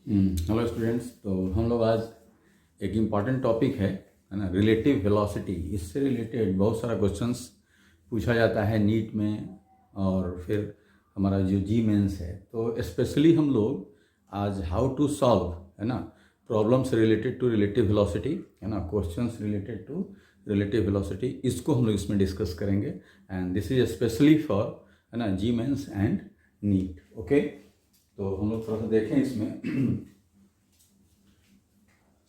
Hello students. तो हम लोग आज एक इम्पॉर्टेंट टॉपिक है ना, रिलेटिव वेलोसिटी। इससे रिलेटेड बहुत सारा क्वेश्चंस पूछा जाता है नीट में, और फिर हमारा जो जी मेंस है। तो स्पेशली हम लोग आज हाउ टू सॉल्व, है ना, problems related to relative velocity, है ना, questions related to relative velocity, इसको हम लोग इसमें डिस्कस करेंगे। And this is specially for, है ना, JEE mains and NEET. Okay, तो हम लोग थोड़ा सा देखें इसमें।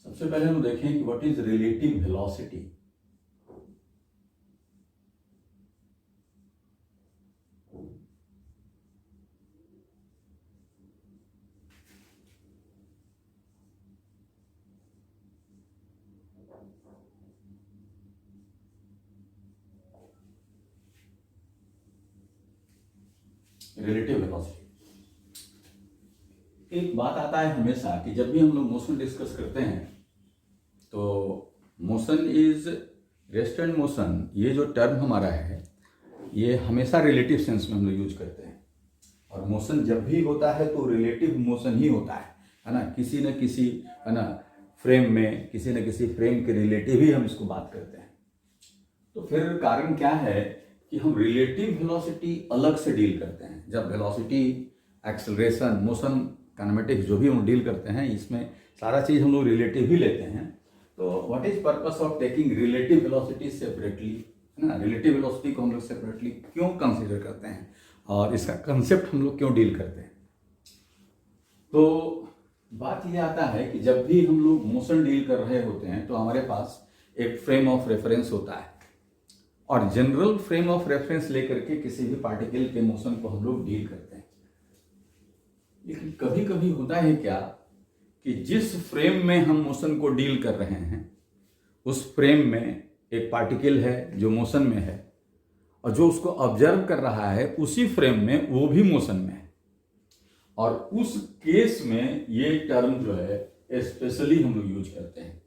सबसे पहले हम देखें कि what is relative velocity. Relative velocity, एक बात आता है हमेशा कि जब भी हम लोग मोशन डिस्कस करते हैं तो motion is rest and motion, ये जो टर्म हमारा है ये हमेशा रिलेटिव सेंस में हम लोग यूज करते हैं। और मोशन जब भी होता है तो रिलेटिव मोशन ही होता है ना, किसी न किसी, है ना, फ्रेम में, किसी न किसी फ्रेम के रिलेटिव ही हम इसको बात करते हैं। तो फिर कारण क्या है कि हम रिलेटिव वेलोसिटी अलग से डील करते हैं। जब वेलोसिटी, एक्सेलरेशन, मोशन, काइनेमेटिक्स जो भी हम डील करते हैं, इसमें सारा चीज हम लोग रिलेटिव ही लेते हैं। तो what is purpose of taking relative velocity separately, है ना, रिलेटिव वेलोसिटी को हम लोग सेपरेटली क्यों कंसीडर करते हैं और इसका कंसेप्ट हम लोग क्यों डील करते हैं। तो बात यह आता है कि जब भी हम लोग मोशन डील कर रहे होते हैं तो हमारे पास एक फ्रेम ऑफ रेफरेंस होता है, और जनरल फ्रेम ऑफ रेफरेंस लेकर के किसी भी पार्टिकल के मोशन को हम लोग डील करते हैं। लेकिन कभी कभी होता है क्या कि जिस फ्रेम में हम मोशन को डील कर रहे हैं उस फ्रेम में एक पार्टिकल है जो मोशन में है, और जो उसको ऑब्जर्व कर रहा है उसी फ्रेम में वो भी मोशन में है। और उस केस में ये टर्म जो है स्पेशली हम लोग यूज करते हैं।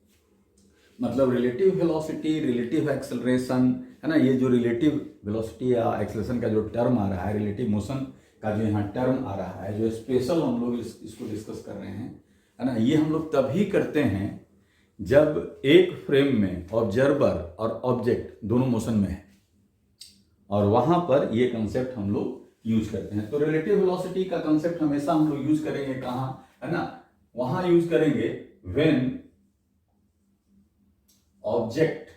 मतलब रिलेटिव वेलोसिटी, रिलेटिव एक्सेलरेशन, है ना, ये जो रिलेटिव वेलोसिटी या एक्सेलरेशन का जो टर्म आ रहा है, रिलेटिव मोशन का जो यहाँ टर्म आ रहा है, जो स्पेशल हम लोग इसको डिस्कस कर रहे हैं, है ना, ये हम लोग तभी करते हैं जब एक फ्रेम में ऑब्जर्वर और ऑब्जेक्ट दोनों मोशन में है, और वहां पर ये कंसेप्ट हम लोग यूज करते हैं। तो रिलेटिव वेलोसिटी का कंसेप्ट हमेशा हम लोग यूज करेंगे कहां, है ना, वहां यूज करेंगे when object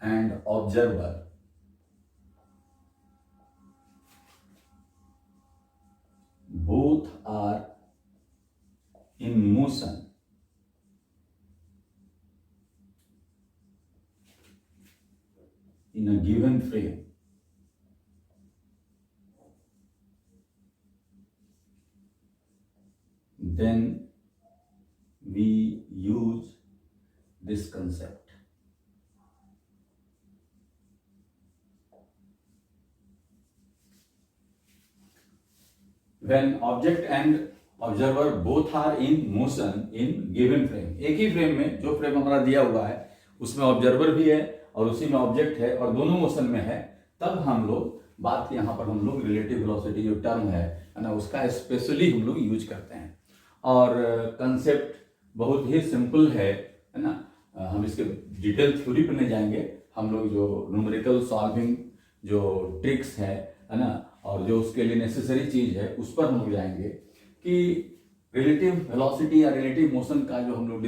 and observer both are in motion in a given frame. Then we use this concept. When object and observer both are in motion in given frame, एक ही फ्रेम में, जो frame हमारा दिया हुआ है उसमें observer भी है और उसी में ऑब्जेक्ट है और दोनों मोशन में है, तब हम लोग बात यहाँ पर हम लोग रिलेटिव वेलोसिटी जो टर्म है ना, उसका स्पेशली हम लोग यूज करते हैं। और कंसेप्ट बहुत ही सिंपल है ना, हम इसके डिटेल थ्योरी पर नहीं जाएंगे। हम लोग जो न्यूमेरिकल सॉल्विंग जो ट्रिक्स है ना, और जो उसके लिए नेसेसरी चीज है उस पर हम लोग जाएंगे कि रिलेटिव वेलोसिटी या रिलेटिव मोशन का जो हम लोग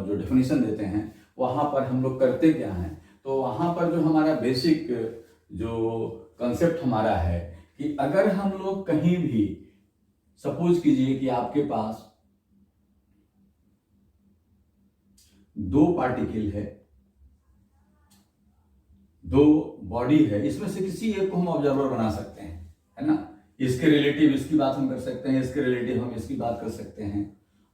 जो डेफिनेशन देते हैं वहां पर हम लोग करते क्या हैं। तो वहां पर जो हमारा बेसिक जो कंसेप्ट हमारा है कि अगर हम लोग कहीं भी, सपोज कीजिए कि आपके पास दो पार्टिकल है, दो बॉडी है, इसमें से किसी एक को हम ऑब्जर्वर बना सकते हैं, है ना, इसके रिलेटिव इसकी बात हम कर सकते हैं, इसके रिलेटिव हम इसकी बात कर सकते हैं।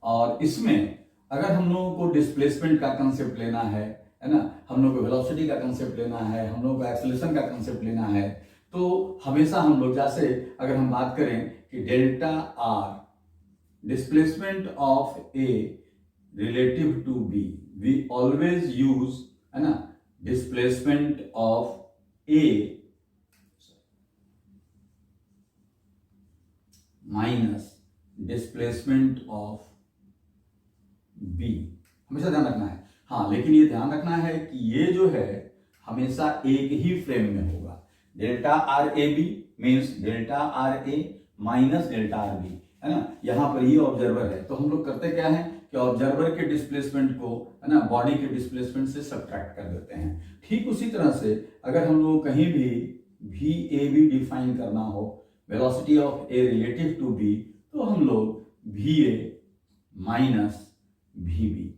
और इसमें अगर हम लोगों को डिस्प्लेसमेंट का कंसेप्ट लेना है ना, हम लोग को वेलोसिटी का कंसेप्ट लेना है, हम लोग को एक्सेलरेशन का कंसेप्ट लेना है, तो हमेशा हम लोग, जैसे अगर हम बात करें कि delta R displacement of A relative to B, we always use, है ना, displacement of A minus displacement of B, हमेशा ध्यान रखना है। हाँ, लेकिन ये ध्यान रखना है कि ये जो है हमेशा एक ही फ्रेम में होगा। Delta R A B means delta R A minus delta R B, है ना। यहाँ पर ये ऑब्जर्वर है, तो हम लोग करते क्या है कि ऑब्जर्वर के डिस्प्लेसमेंट को, है ना, बॉडी के डिस्प्लेसमेंट से सब्ट्रैक्ट कर देते हैं। ठीक उसी तरह से अगर हम लोग कहीं भी वी ए बी डिफाइन करना हो, velocity of A relative to B, तो हम लोग V A minus V B,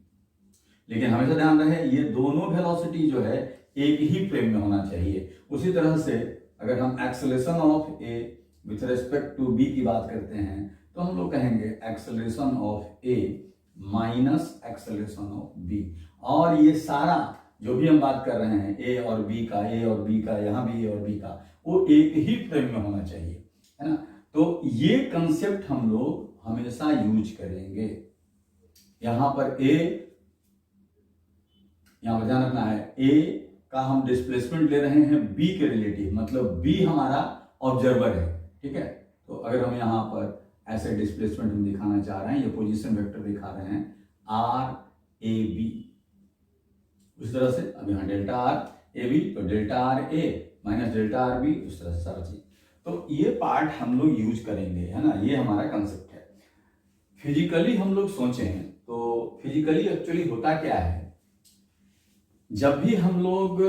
लेकिन हमेशा ध्यान रहे ये दोनों वेलोसिटी जो है एक ही फ्रेम में होना चाहिए। उसी तरह से अगर हम acceleration of A with respect to B की बात करते हैं तो हम लोग कहेंगे acceleration of A minus acceleration of B. और ये सारा जो भी हम बात कर रहे हैं ए और बी का, यहाँ भी ए और बी का, वो एक ही फ्रेम में होना चाहिए, है ना। तो ये कंसेप्ट हम लोग हमेशा यूज करेंगे। यहां पर यहां पर ध्यान रखना है ए का हम डिस्प्लेसमेंट ले रहे हैं बी के रिलेटिव, मतलब बी हमारा ऑब्जर्वर है, ठीक है। तो अगर हम यहाँ पर ऐसे डिस्प्लेसमेंट हम दिखाना चाह रहे हैं, ये पोजीशन वेक्टर दिखा रहे हैं आर ए बी, उस तरह से अब यहाँ डेल्टा आर ए बी, तो delta R A minus delta R B, उस तरह से सारा चीज। तो ये पार्ट हम लोग यूज करेंगे, है ना, ये हमारा कंसेप्ट है। फिजिकली हम लोग सोचें तो फिजिकली एक्चुअली होता क्या है, जब भी हम लोग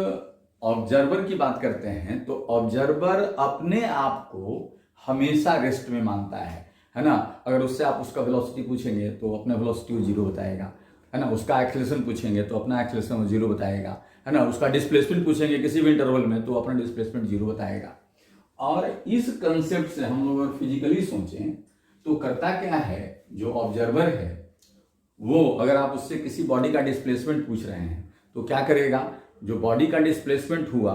ऑब्जर्वर की बात करते हैं तो ऑब्जर्वर अपने आप को हमेशा रेस्ट में मानता है ना। अगर उससे आप उसका वेलोसिटी पूछेंगे तो अपना वेलोसिटी वो 0 बताएगा, है ना। उसका एक्सेलरेशन पूछेंगे तो अपना एक्सेलरेशन वो 0 बताएगा, है ना। उसका डिस्प्लेसमेंट पूछेंगे किसी भी इंटरवल में तो अपना डिस्प्लेसमेंट 0 बताएगा। और इस कंसेप्ट से हम लोग अगर फिजिकली सोचें तो करता क्या है, जो ऑब्जर्वर है वो, अगर आप उससे किसी बॉडी का डिस्प्लेसमेंट पूछ रहे हैं तो क्या करेगा, जो बॉडी का डिस्प्लेसमेंट हुआ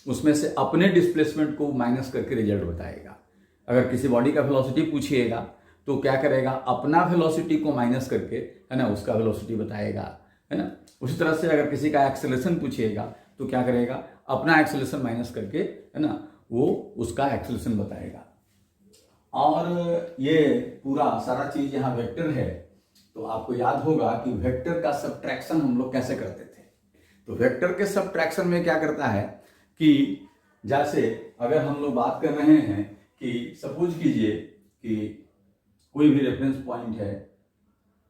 उसमें से अपने डिस्प्लेसमेंट को माइनस करके रिजल्ट बताएगा। अगर किसी बॉडी का वेलोसिटी पूछिएगा तो क्या करेगा, अपना वेलोसिटी को माइनस करके, है ना, उसका वेलोसिटी बताएगा, है ना। उसी तरह से अगर किसी का एक्सेलरेशन पूछिएगा तो क्या करेगा, अपना एक्सेलरेशन माइनस करके, है ना, वो उसका एक्सेलरेशन बताएगा। और ये पूरा सारा चीज यहाँ वेक्टर है, तो आपको याद होगा कि वेक्टर का सब्ट्रैक्शन हम लोग कैसे करते थे। तो वेक्टर के सब्ट्रैक्शन में क्या करता है कि जैसे अगर हम लोग बात कर रहे हैं कि सपोज कीजिए कि कोई भी रेफरेंस पॉइंट है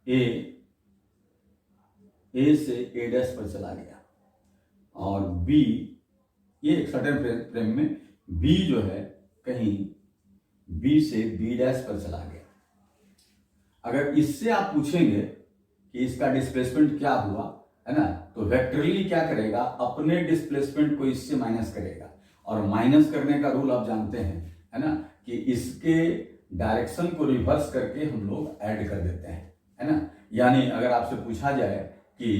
ए से ए डैश पर चला गया और बी, ये एक सर्टेन फ्रेम में बी जो है कहीं बी से बी डैश पर चला गया। अगर इससे आप पूछेंगे कि इसका डिस्प्लेसमेंट क्या हुआ, है ना, तो वेक्टरली क्या करेगा, अपने डिस्प्लेसमेंट को इससे माइनस करेगा। और माइनस करने का रूल आप जानते हैं, है ना, कि इसके डायरेक्शन को रिवर्स करके हम लोग ऐड कर देते हैं, है ना। यानी अगर आपसे पूछा जाए कि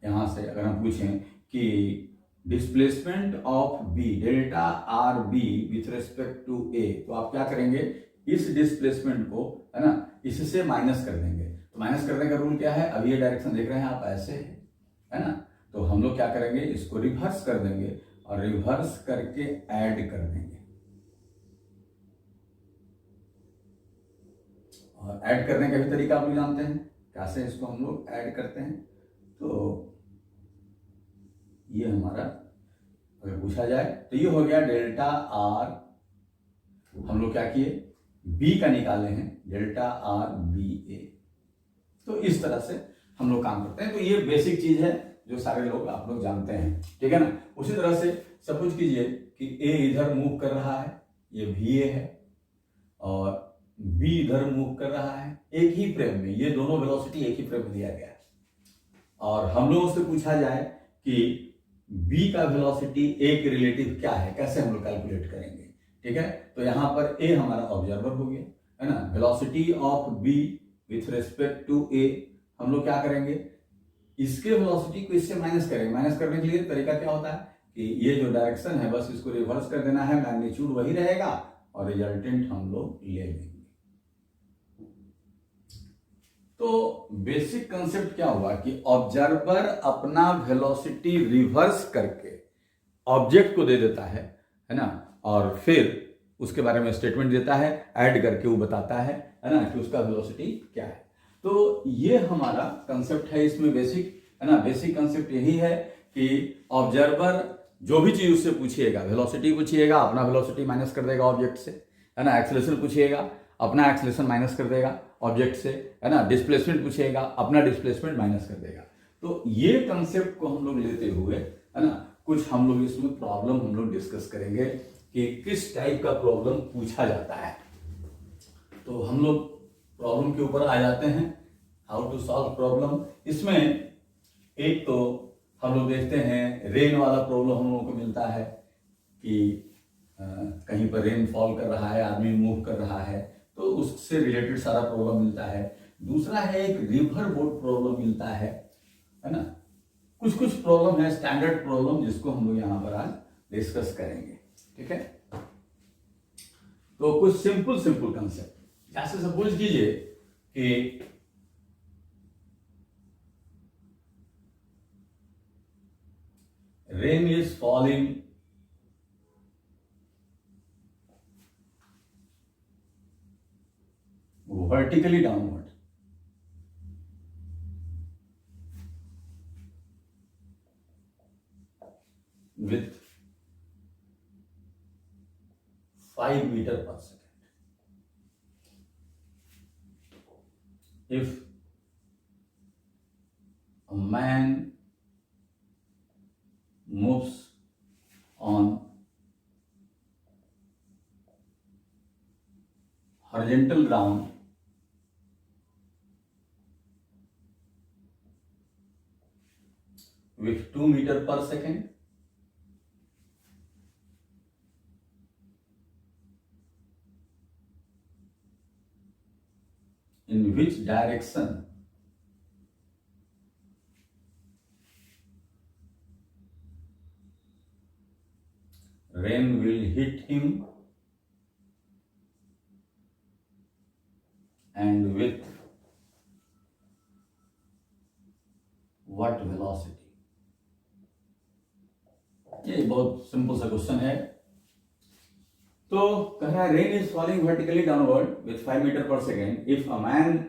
यहां से अगर हम पूछें कि displacement of B delta R B with respect to A, तो आप क्या करेंगे, इस डिस्प्लेसमेंट को, है ना, इससे माइनस कर देंगे। तो माइनस करने का रूल क्या है, अब ये डायरेक्शन देख रहे हैं आप ऐसे है ना, तो हम लोग क्या करेंगे, इसको रिवर्स कर देंगे और रिवर्स करके ऐड कर देंगे। और ऐड करने का भी तरीका आप लोग जानते हैं, कैसे इसको हम लोग ऐड करते हैं। तो ये हमारा अगर पूछा जाए तो ये हो गया डेल्टा आर, हम लोग क्या किए, बी का निकाले हैं, डेल्टा आर बी ए। तो इस तरह से हम लोग काम करते हैं। तो ये बेसिक चीज है जो सारे लोग आप लोग जानते हैं, ठीक है ना। उसी तरह से सपोज कीजिए कि ए इधर मूव कर रहा है, ये भी ए है, और बी इधर मूव कर रहा है एक ही फ्रेम में, ये दोनों वेलोसिटी एक ही फ्रेम में दिया गया है। और हम लोगों से पूछा जाए कि बी का वेलोसिटी ए के रिलेटिव क्या है, कैसे हम लोग कैलकुलेट करेंगे, ठीक है। तो यहां पर ए हमारा ऑब्जर्वर हो गया, है ना। Velocity of B with respect to A, हम लोग क्या करेंगे, इसके वेलोसिटी को इससे माइनस करेंगे। माइनस करने के लिए तरीका क्या होता है कि ये जो डायरेक्शन है बस इसको रिवर्स कर देना है, मैग्नीट्यूड वही रहेगा और रिजल्टेंट हम लोग ले लेंगे। तो बेसिक कंसेप्ट क्या हुआ कि ऑब्जर्वर अपना वेलोसिटी रिवर्स करके ऑब्जेक्ट को दे देता है ना, और फिर उसके बारे में स्टेटमेंट देता है, ऐड करके वो बताता है है ना, कि उसका वेलोसिटी क्या है। तो ये हमारा कंसेप्ट है इसमें बेसिक, है ना, बेसिक कंसेप्ट यही है कि ऑब्जर्वर जो भी चीज उससे पूछिएगा, वेलोसिटी पूछिएगा, अपना वेलोसिटी माइनस कर देगा ऑब्जेक्ट से, है ना, एक्सेलरेशन पूछिएगा, अपना एक्सेलरेशन माइनस कर देगा ऑब्जेक्ट से, है ना, डिस्प्लेसमेंट पूछिएगा, अपना डिस्प्लेसमेंट माइनस कर देगा। तो ये कंसेप्ट को हम लोग लेते हुए, है ना, कुछ हम लोग इसमें प्रॉब्लम हम लोग डिस्कस करेंगे कि किस टाइप का प्रॉब्लम पूछा जाता है। तो हम लोग प्रॉब्लम के ऊपर आ जाते हैं, हाउ टू सॉल्व प्रॉब्लम। इसमें एक तो हम लोग देखते हैं रेन वाला प्रॉब्लम हम लोगों को मिलता है कि कहीं पर रेन फॉल कर रहा है, आदमी मूव कर रहा है, तो उससे रिलेटेड सारा प्रॉब्लम मिलता है। दूसरा है एक रिवर बोट प्रॉब्लम मिलता है ना। कुछ कुछ प्रॉब्लम है स्टैंडर्ड प्रॉब्लम जिसको हम लोग यहाँ पर आज डिस्कस करेंगे, ठीक है। तो कुछ सिंपल सिंपल कंसेप्ट, जैसे सपोज कीजिए कि rain is falling vertically downward with 5 meters per second. If a man moves on horizontal ground with 2 meters per second, in which direction rain will hit him and with what velocity? ये बहुत simple सा question है। तो कह रहा है rain is falling vertically downward with 5 metre per second if a man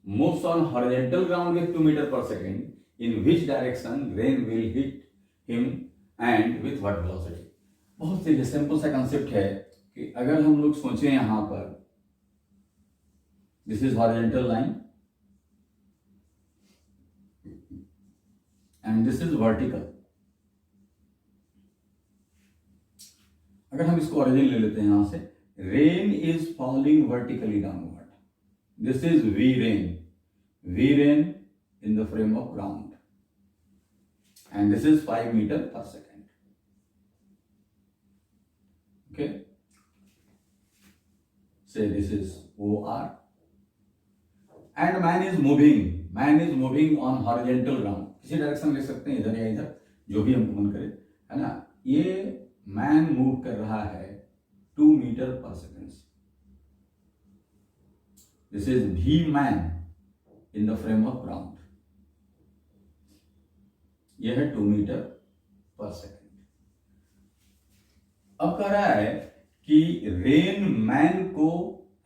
moves on horizontal ground with 2 metre per second in which direction rain will hit him and with what velocity. बहुत ही simple सा concept है कि अगर हम लोग सोचें यहां पर this is horizontal line and this is vertical. अगर हम इसको ओरिजिन ले लेते हैं यहां से, rain is falling vertically downward, this is V rain in the frame of ground and this is 5 metre per second, okay. So this is OR and man is moving on horizontal ground, किसी direction ले सकते हैं, इधर या इधर, जो भी हमको मन करे, है ना। ये मैन मूव कर रहा है 2 metre per second, this is V man in the frame of ground, यह है 2 मीटर पर सेकेंड। अब कह रहा है कि रेन मैन को,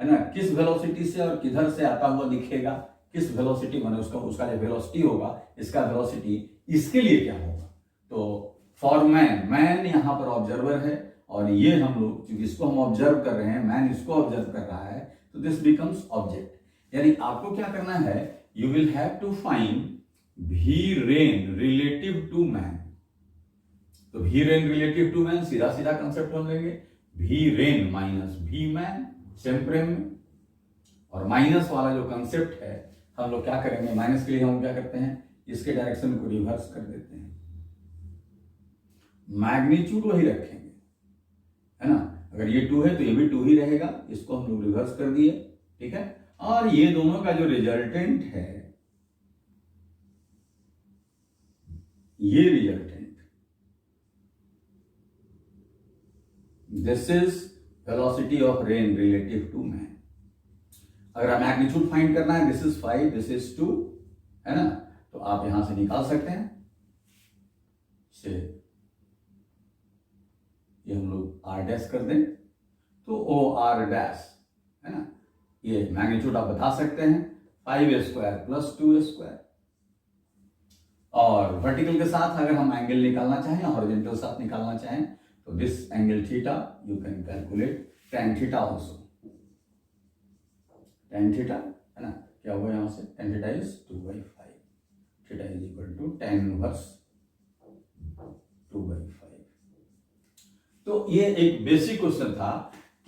है ना, किस वेलोसिटी से और किधर से आता हुआ दिखेगा, किस वेलोसिटी माने उसका जो वेलोसिटी होगा, इसका वेलोसिटी इसके लिए क्या होगा। तो फॉर मैन यहां पर ऑब्जर्वर है और ये हम लोग क्योंकि इसको हम ऑब्जर्व कर रहे हैं, मैन इसको ऑब्जर्व कर रहा है, तो दिस बिकम्स ऑब्जेक्ट। यानी आपको क्या करना है, you will have to find V rain relative to man. तो V rain relative to man सीधा सीधा कंसेप्ट हम लेंगे, भी रेन माइनस भी मैन, सेम फ्रेम में। और माइनस वाला जो कंसेप्ट है हम लोग क्या करेंगे, माइनस के लिए हम क्या करते हैं, इसके डायरेक्शन को रिवर्स कर देते हैं, मैग्नीट्यूड वही रखेंगे, है ना। अगर ये 2 है तो ये भी 2 ही रहेगा, इसको हम लोग रिवर्स कर दिए, ठीक है। और ये दोनों का जो रिजल्टेंट है, ये resultant, this is velocity of rain relative to man. अगर मैग्नीट्यूड फाइंड करना है, दिस इज 5, दिस इज 2, है ना, तो आप यहां से निकाल सकते हैं से ये हम लोग R डैश कर दें तो OR डैश, है ना, ये मैग्नीट्यूड आप बता सकते हैं 5a² + 2a²। और वर्टिकल के साथ अगर हम एंगल निकालना चाहें या हॉरिजॉन्टल साथ निकालना चाहें तो this angle theta you can calculate tan theta also. tan theta है ना, क्या हुआ यहाँ से, tan theta is 2/5, theta is equal to tan inverse 2/5। तो ये एक बेसिक क्वेश्चन था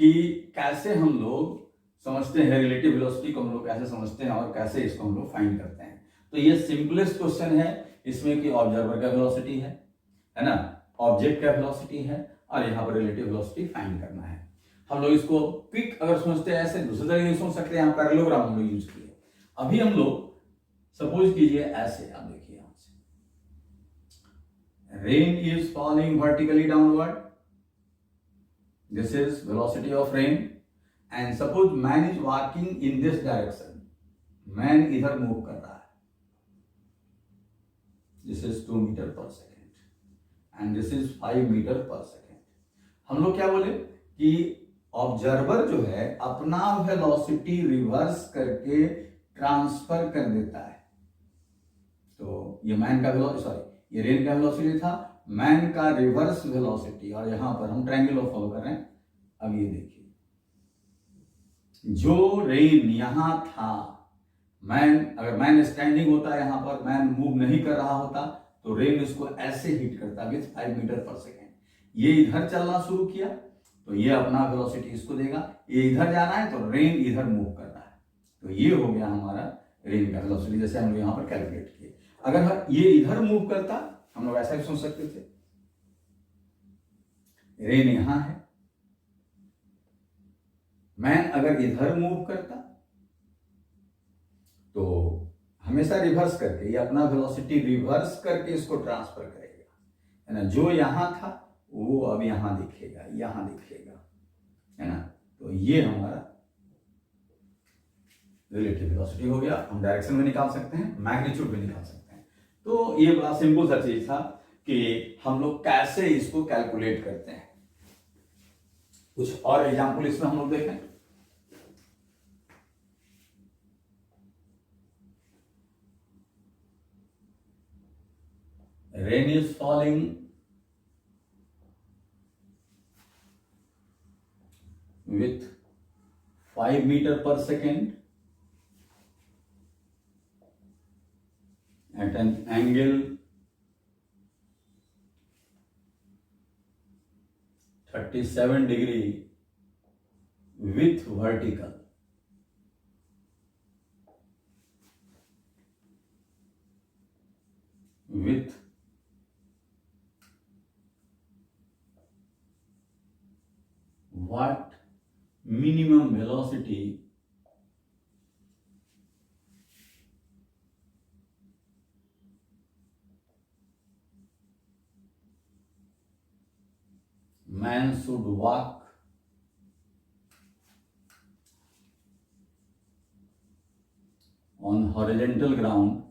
कि कैसे हम लोग समझते हैं रिलेटिव वेलोसिटी को, हम लोग कैसे समझते हैं और कैसे इसको हम लोग फाइंड करते हैं। तो ये सिंपलेस्ट क्वेश्चन है इसमें कि ऑब्जर्वर का वेलोसिटी है ना, ऑब्जेक्ट का वेलोसिटी है और यहाँ पर रिलेटिव वेलोसिटी फाइंड करना है। हम लोग इसको क्विक अगर समझते हैं ऐसे दूसरे तरीके से सोच सकते हैं, यहाँ पैरेललोग्राम हम लोग यूज किए। अभी हम लोग सपोज कीजिए ऐसे, आप देखिए यहां से rain is falling vertically downward, this is velocity of rain, and suppose man is walking in this direction, man इधर मूव कर रहा है, this is 2 metre per second and this is 5 metre per second. हम लोग क्या बोले कि observer जो है अपना वेलोसिटी रिवर्स करके ट्रांसफर कर देता है। तो ये मैन का वेलोसिटी, ये रेन का वेलोसिटी था, मैन का रिवर्स वेलोसिटी, और यहां पर हम ट्रायंगल फॉलो कर रहे हैं। अब ये देखिए, जो रेन यहां था, मैन अगर मैन स्टैंडिंग होता है यहां पर, मैन मूव नहीं कर रहा होता, तो रेन इसको ऐसे हिट करता विथ 5 मीटर पर सेकेंड। ये इधर चलना शुरू किया तो ये अपना वेलोसिटी इसको देगा, ये इधर जाना है तो रेन इधर मूव कर रहा है, तो ये हो गया हमारा रेन का वेलोसिटी, जैसे हम लोग यहां पर कैलकुलेट किए। अगर ये इधर मूव करता, हम लोग ऐसा भी सोच सकते थे, रेन यहां है, मैन अगर इधर मूव करता तो हमेशा रिवर्स करके, ये अपना वेलोसिटी रिवर्स करके इसको ट्रांसफर करेगा, है ना। जो यहां था वो अब यहां दिखेगा, यहां दिखेगा, है ना। तो ये हमारा रिलेटिव वेलोसिटी हो गया। हम डायरेक्शन भी निकाल सकते हैं, मैग्नीट्यूड भी निकाल सकते हैं। तो ये बड़ा सिंपल सा चीज था कि हम लोग कैसे इसको कैलकुलेट करते हैं। कुछ और एग्जांपल इसमें हम लोग देखें। Rain is falling with 5 meter per second at an angle 37 degree with vertical. With what minimum velocity man should walk on horizontal ground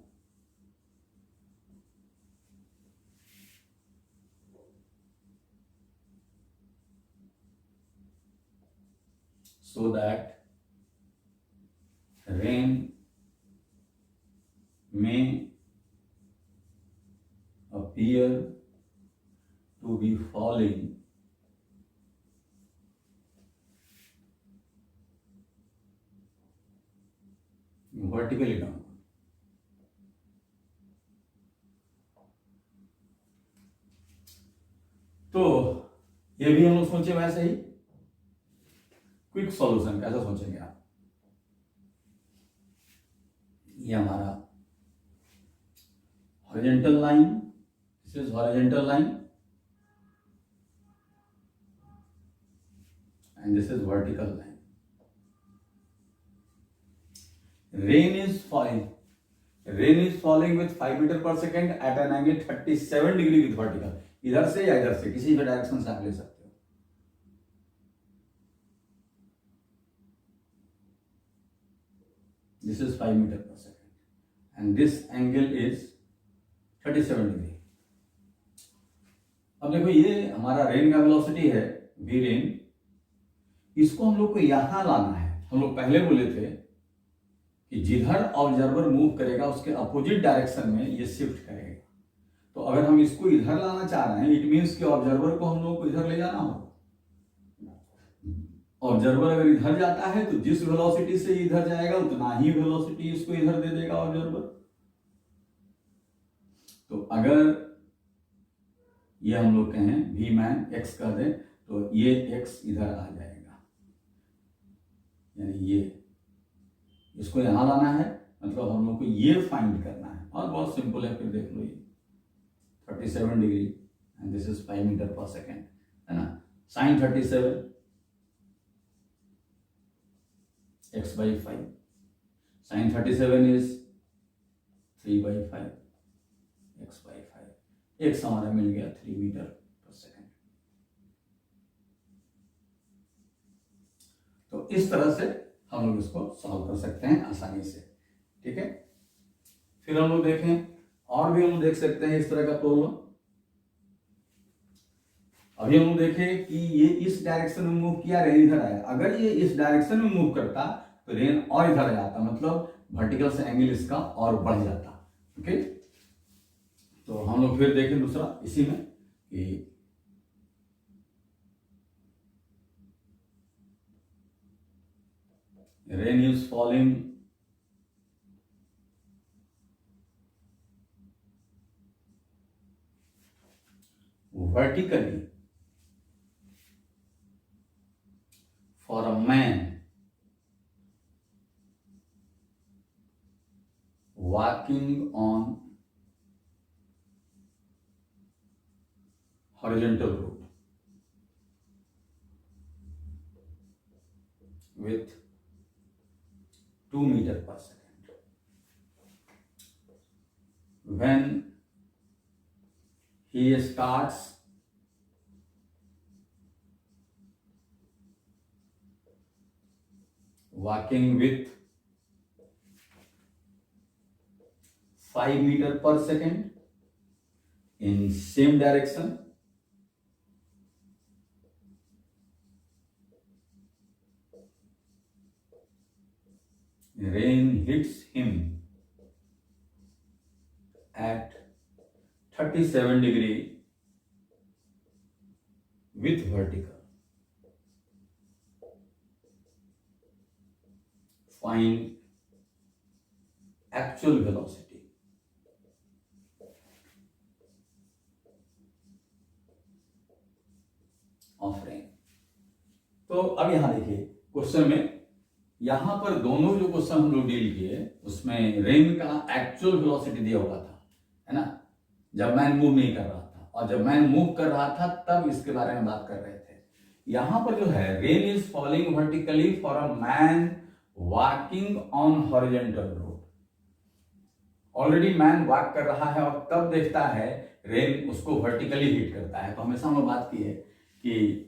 so that rain may appear to be falling vertically down. तो ये भी हम लोग सोचे वैसे ही। Quick solution कैसा सोचेंगे आप, ये हमारा horizontal line, this is horizontal line and this is vertical line. Rain is falling with 5 metre per second at an angle 37 degree with vertical. इधर से या इधर से, किसी भी डायरेक्शन से आप ले सकते हो। This is 5 metre per second and this angle is 37 degree. अब देखो, ये हमारा रेन का वेलोसिटी है वी रेन, इसको हम लोग को यहां लाना है। हम लोग पहले बोले थे कि जिधर ऑब्जर्वर मूव करेगा उसके अपोजिट डायरेक्शन में ये शिफ्ट करेगा। तो अगर हम इसको इधर लाना चाह रहे हैं, इट मीन्स कि ऑब्जर्वर को हम लोग को इधर ले जाना होगा। ऑब्जर्वर अगर इधर जाता है तो जिस वेलोसिटी से इधर जाएगा उतना ही वेलोसिटी इसको इधर दे देगा ऑब्जर्वर। तो अगर ये हम लोग कहें वी मैन एक्स कर दें तो ये एक्स इधर आ जाएगा, यानी ये इसको यहां लाना है, मतलब हम लोग को ये फाइंड करना है। और बहुत सिंपल है, फिर देख लो, ये 37 degree and this is 5 metre per second, है ना। Sign 37 x/5, sign 37 is 3/5 x/5, x हमारा मिल गया 3 मीटर पर सेकेंड। तो इस तरह से हम लोग इसको सॉल्व कर सकते हैं आसानी से, ठीक है। फिर हम लोग देखें, और भी हम लोग देख सकते हैं इस तरह का प्रॉब्लम। अभी हम लोग देखें कि ये इस डायरेक्शन में मूव किया, रेन इधर आया। अगर ये इस डायरेक्शन में मूव करता तो रेन और इधर आ जाता, मतलब वर्टिकल से एंगल इसका और बढ़ जाता, ओके। तो हम लोग फिर देखें दूसरा इसी में कि rain is falling vertically for a man walking on horizontal road with 2 meter per second. When he starts walking with 5 meter per second in same direction, rain hits him at 37 degree with vertical. Find actual velocity of rain. तो अब यहां देखिए question में, यहां पर दोनों जो question हम लोग डील किए उसमें रेन का एक्चुअल वेलोसिटी दिया हुआ था, है ना, जब मैन मूव नहीं कर रहा था, और जब मैन मूव कर रहा था तब इसके बारे में बात कर रहे थे। यहां पर जो है rain is falling vertically for a man walking on horizontal road. Already man walk कर रहा है और तब देखता है रेन उसको वर्टिकली हिट करता है। तो हमेशा हमने बात की है कि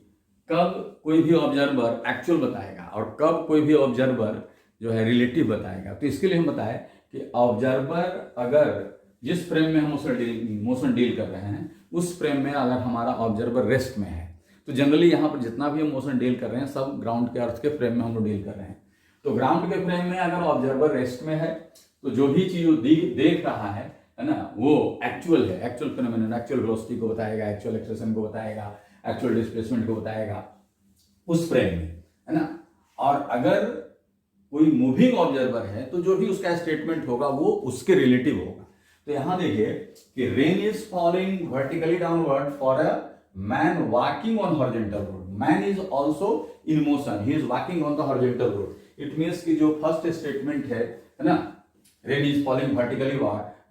कब कोई भी ऑब्जर्वर एक्चुअल बताएगा और कब कोई भी ऑब्जर्वर जो है रिलेटिव बताएगा। तो इसके लिए हम बताएं कि ऑब्जर्वर अगर जिस फ्रेम में हम मोशन डील कर रहे हैं उस फ्रेम में अगर हमारा ऑब्जर्वर रेस्ट में है, तो जनरली यहाँ पर जितना भी हम मोशन डील कर रहे हैं सब ग्राउंड के अर्थ के फ्रेम में हम लोग डील कर रहे हैं। तो ग्राउंड के फ्रेम में अगर ऑब्जर्वर रेस्ट में है तो जो भी चीज वो देख रहा है ना, वो एक्चुअल है, एक्चुअल फिनोमेनन, एक्चुअल वेलोसिटी को बताएगा, एक्चुअल एक्सेलरेशन को बताएगा, एक्चुअल डिस्प्लेसमेंट को बताएगा उस फ्रेम में, है ना। और अगर कोई मूविंग ऑब्जर्वर है तो जो भी उसका स्टेटमेंट होगा वो उसके रिलेटिव होगा। तो यहां देखिए कि rain is falling vertically downward for a man walking on horizontal road. Man is also in motion, he is walking on the horizontal road. It means कि जो फर्स्ट स्टेटमेंट है ना, rain is falling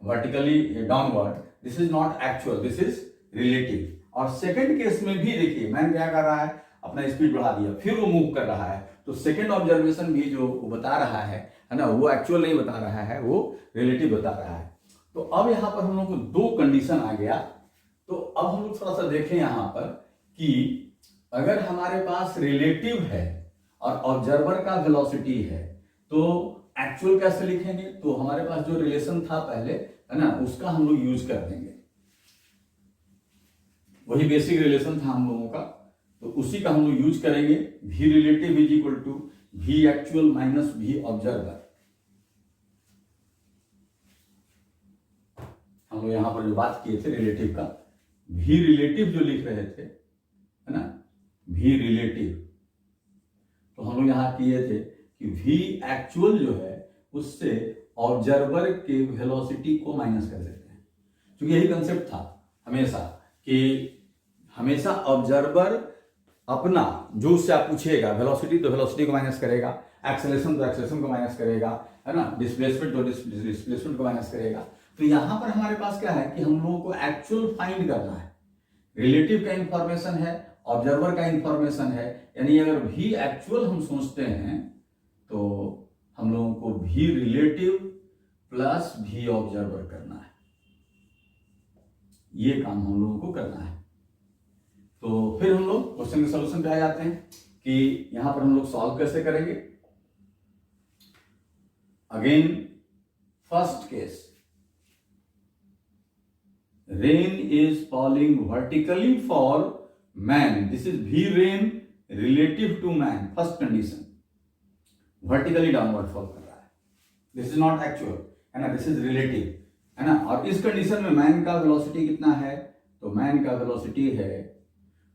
vertically downward, this is not actual, this is relative. और second case में भी देखिए man क्या कर रहा है, अपना स्पीड बढ़ा दिया, फिर वो मूव कर रहा है। तो सेकंड ऑब्जर्वेशन भी जो वो बता रहा है ना, वो एक्चुअल नहीं बता रहा है, वो रिलेटिव बता रहा है। तो अब यहां पर हम लोग को दो कंडीशन आ गया। तो अब हम लोग थोड़ा सा देखें यहां पर कि अगर हमारे पास रिलेटिव है और ऑब्जर्वर का वेलोसिटी है तो एक्चुअल कैसे लिखेंगे। तो हमारे पास जो रिलेशन था पहले, है ना, उसका हम लोग यूज कर देंगे। वही बेसिक रिलेशन था हम लोगों का, तो उसी का हम लोग यूज करेंगे। v relative is equal to v actual minus v observer. हम लोग यहां पर जो बात किए थे रिलेटिव का, v रिलेटिव जो लिख रहे थे, है ना, v रिलेटिव, तो हम लोग यहां किए थे कि v एक्चुअल जो है उससे ऑब्जर्वर के वेलोसिटी को माइनस कर देते हैं, क्योंकि यही कंसेप्ट था हमेशा कि हमेशा ऑब्जर्वर अपना जो उससे आप पूछिएगा वेलोसिटी तो वेलोसिटी को माइनस करेगा, एक्सेलरेशन तो एक्सेलरेशन को माइनस करेगा, है ना, डिस्प्लेसमेंट तो डिस्प्लेसमेंट को माइनस करेगा। तो यहां पर हमारे पास क्या है कि हम लोगों को एक्चुअल फाइंड करना है, रिलेटिव का इंफॉर्मेशन है, ऑब्जर्वर का इंफॉर्मेशन है, यानी अगर भी एक्चुअल हम सोचते हैं तो हम लोगों को भी रिलेटिव प्लस भी ऑब्जर्वर करना है, ये काम हम लोगों को करना है। तो फिर हम लोग क्वेश्चन के सॉल्यूशन पे आ जाते हैं कि यहां पर हम लोग सॉल्व कैसे करेंगे। Again first case, rain is falling vertically for man, this is भी rain relative to man, first condition, vertically downward fall कर रहा है, दिस इज नॉट एक्चुअल, है ना, दिस इज रिलेटिव, है ना। और इस कंडीशन में मैन का वेलोसिटी कितना है, तो मैन का वेलोसिटी है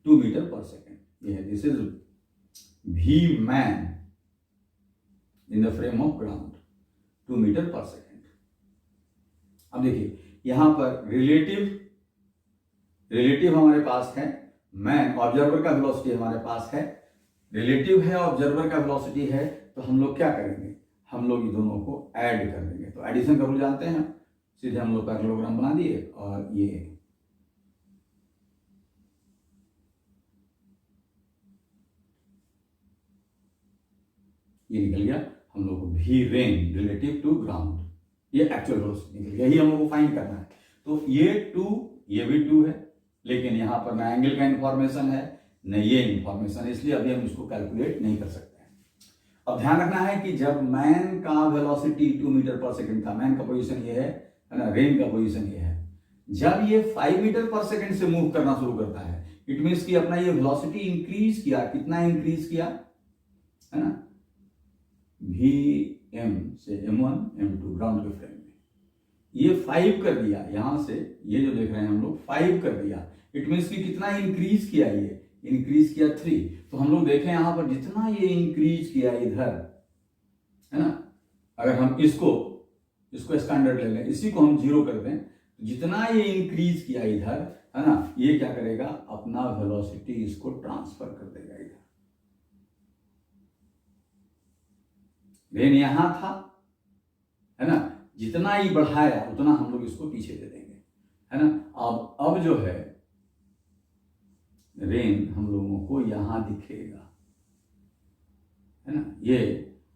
2 मीटर पर सेकेंड, ये this is V man in the frame of ground 2 metre per second. अब देखिए यहां पर रिलेटिव हमारे पास है, मैन ऑब्जर्वर का वेलोसिटी हमारे पास है, रिलेटिव है ऑब्जर्वर का वेलोसिटी है, तो हम लोग क्या करेंगे, हम लोग इन दोनों को ऐड कर देंगे। तो एडिशन का रूल जानते हैं, सीधे हम लोग पैरेललोग्राम बना दिए और ये निकल गया हम लोग को भी रेन रिलेटिव टू ग्राउंड, ये एक्चुअल वेलोसिटी निकल गया, यही हम लोग को फाइंड करना है। तो ये 2, ये भी 2 है, लेकिन यहां पर ना एंगल का इंफॉर्मेशन है न ये इंफॉर्मेशन है, इसलिए अभी हम इसको कैलकुलेट नहीं कर सकते हैं। अब ध्यान रखना है कि जब मैन का वेलोसिटी 2 मीटर पर सेकंड था, मैन का पोजीशन ये है ना, रेन का पोजीशन ये है, जब ये 5 मीटर पर सेकंड से मूव करना शुरू करता है, इट मींस कि अपना ये वेलोसिटी इंक्रीज किया, कितना इंक्रीज किया, है ना, Vm से M1 M2 ग्राउंड के फ्रेम में ये 5 कर दिया, यहां से ये जो देख रहे हैं हम लोग 5 कर दिया, इट मींस कि कितना इंक्रीज किया, ये इंक्रीज किया 3। तो हम लोग देखें यहां पर जितना ये इंक्रीज किया इधर, है ना, अगर हम इसको स्टैंडर्ड ले लें, इसी को हम 0 कर दें, तो जितना ये इंक्रीज किया इधर, है ना, ये क्या करेगा, अपना वेलोसिटी इसको ट्रांसफर कर देगा इधर। रेन यहां था, है ना, जितना ही बढ़ाया उतना हम लोग इसको पीछे दे देंगे, है ना। अब जो है रेन हम लोगों को यहां दिखेगा, है ना, ये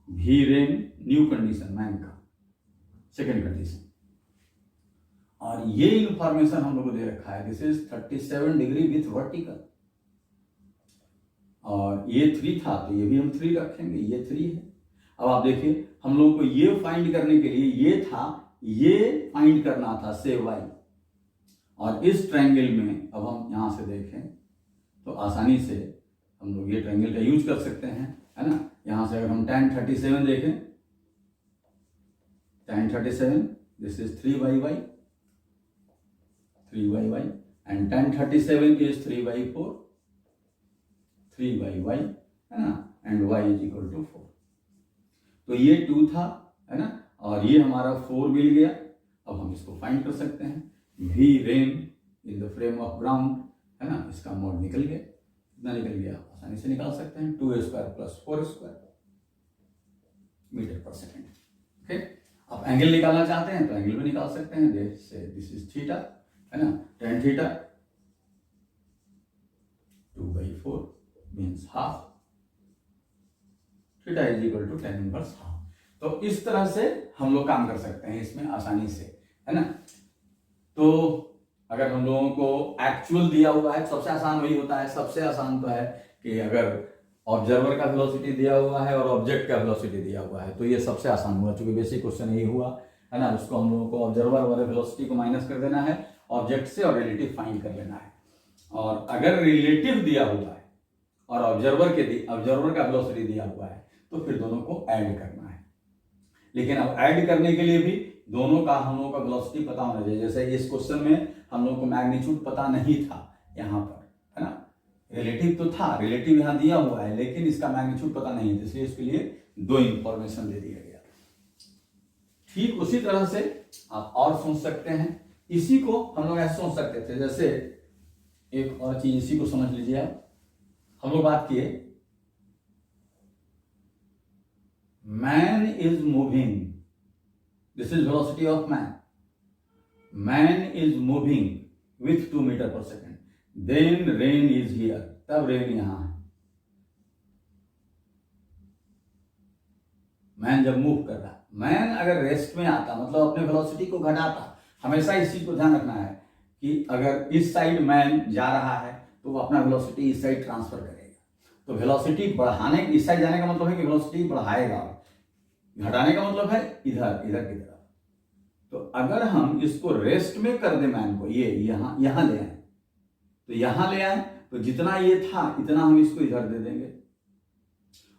भी रेन न्यू कंडीशन मैन का सेकेंड कंडीशन, और ये इंफॉर्मेशन हम लोग को दे रखा है, this is 37 degree with vertical, और ये 3 था तो ये भी हम 3 रखेंगे, ये 3 है। अब आप देखिए हम लोग को ये फाइंड करने के लिए ये था, ये फाइंड करना था से y, और इस ट्रायंगल में अब हम यहां से देखें तो आसानी से हम लोग ये ट्रायंगल का यूज कर सकते हैं, है ना। यहां से अगर हम tan 37 देखें, tan 37 this is 3y and tan 37 is 3/4, 3y, है ना, and y is equal to 4। तो ये 2 था, है ना, और ये हमारा 4 मिल गया। अब हम इसको फाइंड कर सकते हैं, भी rain in the frame of ground, है ना, इसका मोड निकल गया, कितना निकल गया, आसानी से निकाल सकते हैं, 2a² + 4² metre per second. Okay, अब एंगल निकालना चाहते हैं तो एंगल भी निकाल सकते हैं, दिस इज थीटा, है ना, tan theta 2/4 means half, theta is equal to tan inverse half. तो इस तरह से हम लोग काम कर सकते हैं इसमें आसानी से, है ना। तो अगर हम लोगों को एक्चुअल दिया हुआ है, सबसे आसान वही होता है, सबसे आसान तो है कि अगर ऑब्जर्वर का वेलोसिटी दिया हुआ है और ऑब्जेक्ट का वेलोसिटी दिया हुआ है, तो ये सबसे आसान हुआ, चूंकि बेसिक क्वेश्चन यही हुआ, है ना। उसको हम लोगों को ऑब्जर्वर वाले वेलोसिटी को माइनस कर देना है ऑब्जेक्ट से और रिलेटिव फाइंड कर लेना है। और अगर रिलेटिव दिया हुआ है और ऑब्जर्वर का वेलोसिटी दिया हुआ है, तो फिर दोनों को ऐड करना है। लेकिन अब ऐड करने के लिए भी दोनों का हम लोगों का वेलोसिटी पता होना चाहिए। जैसे इस क्वेश्चन में हम लोग को मैग्नीट्यूड पता नहीं था यहाँ पर, है ना, रिलेटिव तो था, रिलेटिव यहाँ दिया हुआ है, लेकिन इसका मैग्नीट्यूड पता नहीं है, इसलिए इसके लिए दो इंफॉर्मेशन दे दिया गया। ठीक उसी तरह से आप और सोच सकते हैं। इसी को हम लोग ऐसे सोच सकते थे, जैसे एक और चीज इसी को समझ लीजिए आप। हम लोग बात किए man is moving, this is velocity of man, man is moving with 2 metre per second, then rain is here, तब रेन यहां है। मैन जब मूव कर रहा, मैन अगर रेस्ट में आता मतलब अपने वेलोसिटी को घटाता। हमेशा इस चीज को ध्यान रखना है कि अगर इस साइड मैन जा रहा है तो वो अपना वेलोसिटी इस साइड ट्रांसफर करेगा। तो वेलोसिटी बढ़ाने, इस साइड जाने का मतलब है कि वेलोसिटी बढ़ाएगा, घटाने का मतलब है इधर इधर की तरफ। तो अगर हम इसको रेस्ट में कर दे मैन को, ये यहां ले आए, तो यहां ले आए तो जितना ये था इतना हम इसको इधर दे देंगे।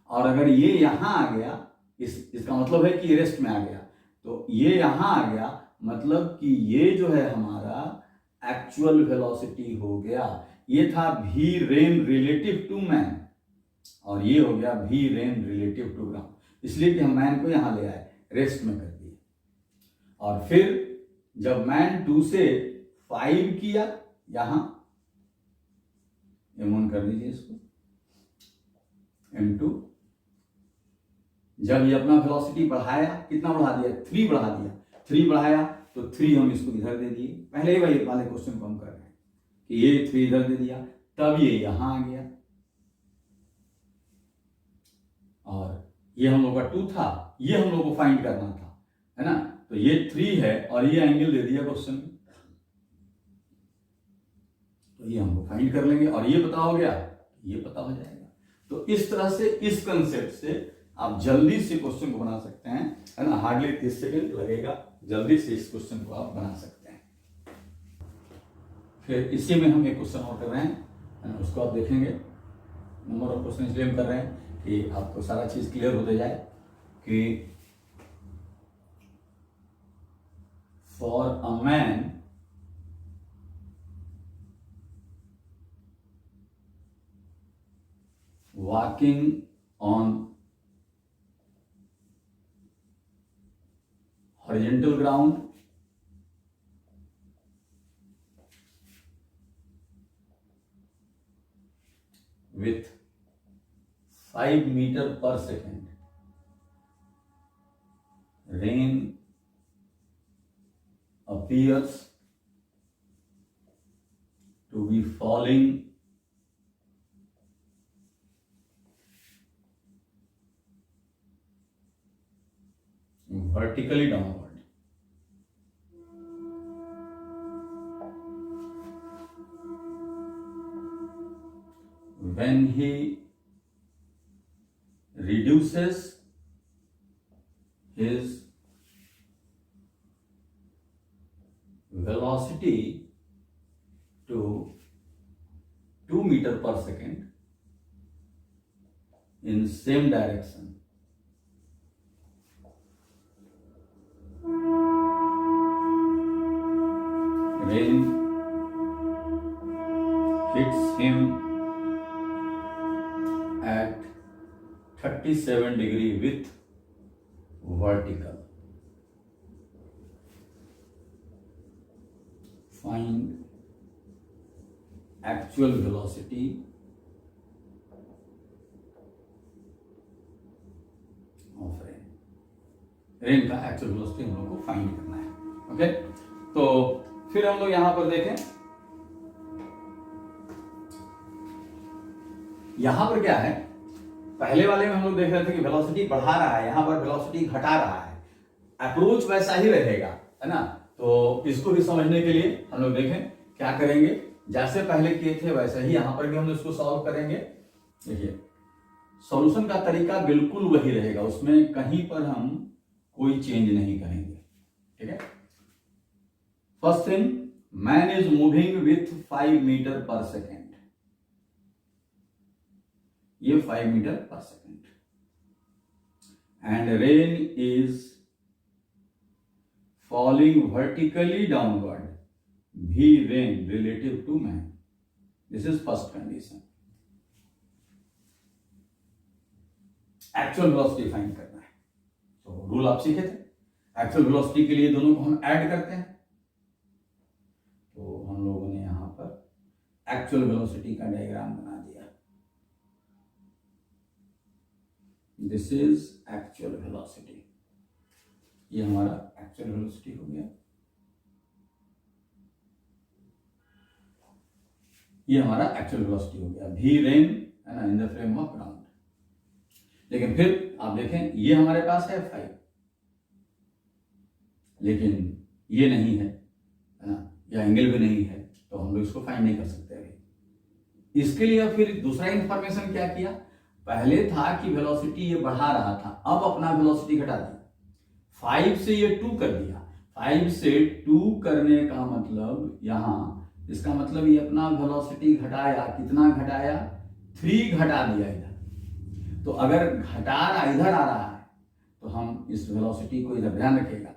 और अगर ये यहां आ गया, इसका मतलब है कि रेस्ट में आ गया, तो ये यहां आ गया, मतलब कि ये जो है हमारा एक्चुअल वेलोसिटी हो गया। ये था v rain relative to man, और ये हो गया v rain relative to ground, इसलिए कि हम मैन को यहां ले आए, रेस्ट में कर दिए। और फिर जब मैन 2 से 5 किया, यहां m1 कर दीजिए इसको, m2, जब ये अपना वेलोसिटी बढ़ाया, कितना बढ़ा दिया, 3 बढ़ा दिया, 3 बढ़ाया तो 3 हम इसको इधर दे दिए। पहले ही वही वाले क्वेश्चन को हम कर रहे हैं कि ये 3 इधर दे दिया, तब ये यहां आ गया, और ये हम लोग का 2 था, ये हम लोग को फाइंड करना था, है ना। तो ये 3 है और ये एंगल दे दिया क्वेश्चन में, तो ये हम लोग फाइंड कर लेंगे, और ये पता हो गया, ये पता हो जाएगा। तो इस तरह से, इस कंसेप्ट से आप जल्दी से क्वेश्चन को बना सकते हैं, है ना। हार्डली 30 सेकेंड लगेगा, जल्दी से इस क्वेश्चन को आप बना सकते हैं। फिर इसी में हम एक क्वेश्चन और कर रहे हैं, है ना, उसको आप देखेंगे। नंबर ऑफ क्वेश्चन इसलिए हम कर रहे हैं कि आपको सारा चीज क्लियर होते जाए कि for a man walking on horizontal ground with 5 meter per second, rain appears to be falling vertically downward. When he reduces his velocity to 2 meter per second in same direction, rain hits him at 37 degree with vertical. Find actual velocity of rain. Rain का actual velocity हम लोग को find करना है। Okay, तो फिर हम लोग यहां पर देखें, यहां पर क्या है, पहले वाले में हम लोग देख रहे थे कि वेलोसिटी बढ़ा रहा है, यहां पर वेलोसिटी घटा रहा है, अप्रोच वैसा ही रहेगा, है ना। तो इसको भी समझने के लिए हम लोग देखें क्या करेंगे, जैसे पहले किए थे वैसे ही यहां पर भी हम इसको सॉल्व करेंगे। देखिए, सॉल्यूशन का तरीका बिल्कुल वही रहेगा, उसमें कहीं पर हम कोई चेंज नहीं करेंगे, ठीक है। First thing, man is moving with 5 metre per second, ये 5 metre per second, and rain is falling vertically downward, V rain relative to man. This is first condition. Actual velocity find करना है, तो rule आप सीखे थे। Actual velocity के लिए दोनों को हम ऐड करते हैं, तो हम लोगों ने यहां पर एक्चुअल वेलोसिटी का डायग्राम बना दिया। दिस इज एक्चुअल वेलोसिटी, ये हमारा एक्चुअल वेलोसिटी हो गया, ये हमारा एक्चुअल वेलोसिटी हो गया, वी रेन है ना, इन द फ्रेम ऑफ ग्राउंड। लेकिन फिर आप देखें ये हमारे पास है 5, लेकिन ये नहीं है ना, या एंगल भी नहीं है, तो हम लोग इसको फाइंड नहीं कर सकते अभी। इसके लिए फिर दूसरा इंफॉर्मेशन क्या किया, पहले था कि वेलोसिटी ये बढ़ा रहा था, अब अपना वेलोसिटी घटा दिया, 5 से ये 2 कर दिया। 5 से 2 करने का मतलब यहां, इसका मतलब ये अपना वेलोसिटी घटाया, कितना घटाया, 3 घटा दिया इधर। तो अगर घटा रहा इधर आ रहा है, तो हम इस वेलोसिटी को इधर ध्यान रखिएगा,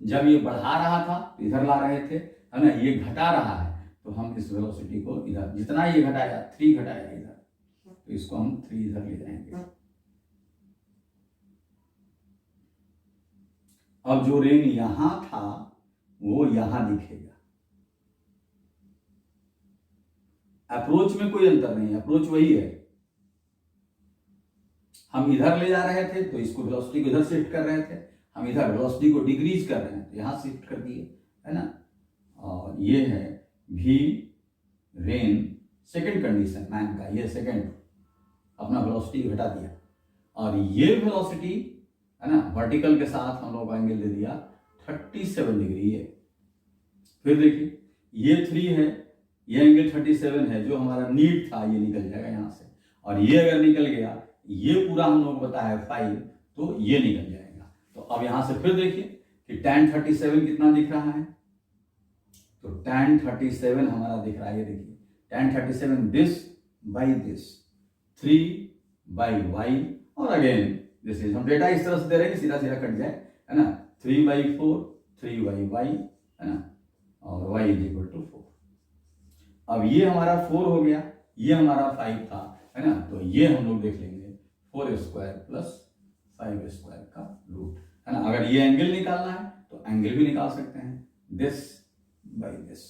जब ये बढ़ा रहा था तो इधर ला रहे थे, है ना, ये घटा रहा है, तो हम इस वेलोसिटी को इधर, जितना ये घटाया 3 घटाया इधर, तो इसको हम 3 इधर ले जाएंगे। अब जो रेन यहां था वो यहां दिखेगा। अप्रोच में कोई अंतर नहीं है, अप्रोच वही है। हम इधर ले जा रहे थे तो इसको वेलोसिटी को इधर शिफ्ट कर रहे थे, हम इधर वेलोसिटी को डिक्रीज कर रहे हैं तो यहां शिफ्ट कर दिए, है ना। और ये है V rain, second condition man का, ये सेकंड अपना वेलोसिटी घटा दिया, और ये वेलोसिटी है ना वर्टिकल के साथ हम लोग एंगल दे दिया 37 डिग्री है। फिर देखिए ये 3 है, ये एंगल 37 है, जो हमारा नीड था ये निकल जाएगा यहां से, और ये अगर निकल गया, ये पूरा हम लोग बताया 5, तो ये निकल जाएगा। तो अब यहां से फिर देखिए कि tan 37 कितना दिख रहा है, तो tan 37 हमारा दिख रहा है, ये देखिए tan 37 this by this, 3 by Y, और अगेन दिस इज, हम डेटा इस तरह से दे रहे हैं कि सीधा सीधा कट जाए, है ना, 3/4, 3 बाई वाई, है ना, और y इज इक्वल टू 4। अब ये हमारा 4 हो गया, ये हमारा 5 था, है ना, तो ये हम लोग देख लेंगे 4² प्लस 5² का रूट, है ना। अगर ये एंगल निकालना है तो एंगल भी निकाल सकते हैं, दिस बाई दिस,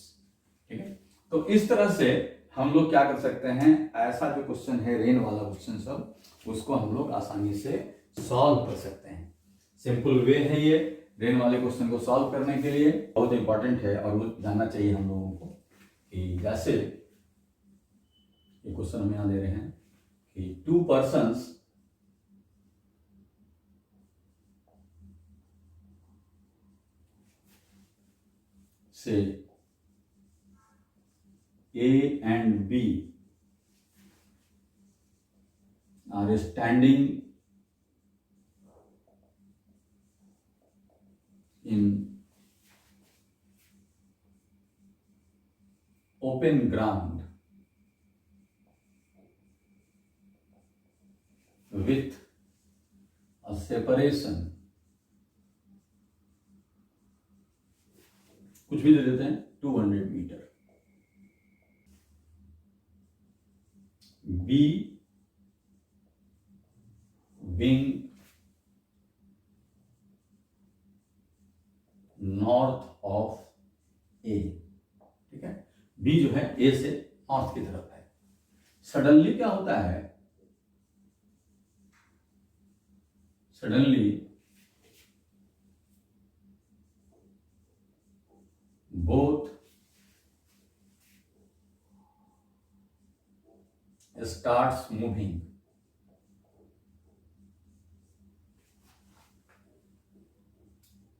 ठीक है। तो इस तरह से हम लोग क्या कर सकते हैं, ऐसा जो क्वेश्चन है रेन वाला क्वेश्चन सब, उसको हम लोग आसानी से सॉल्व कर सकते हैं। सिंपल वे है ये रेन वाले क्वेश्चन को सॉल्व करने के लिए, बहुत इंपॉर्टेंट है, और वो जानना चाहिए हम लोगों को कि जैसे ये क्वेश्चन हम यहां दे रहे हैं कि 2 पर्सन्स से A and B are standing in open ground with a separation, कुछ भी दे देते हैं, 200 metre. B wing north of A, ठीक है, B जो है A से नॉर्थ की तरफ है। सडनली क्या होता है, suddenly both starts moving,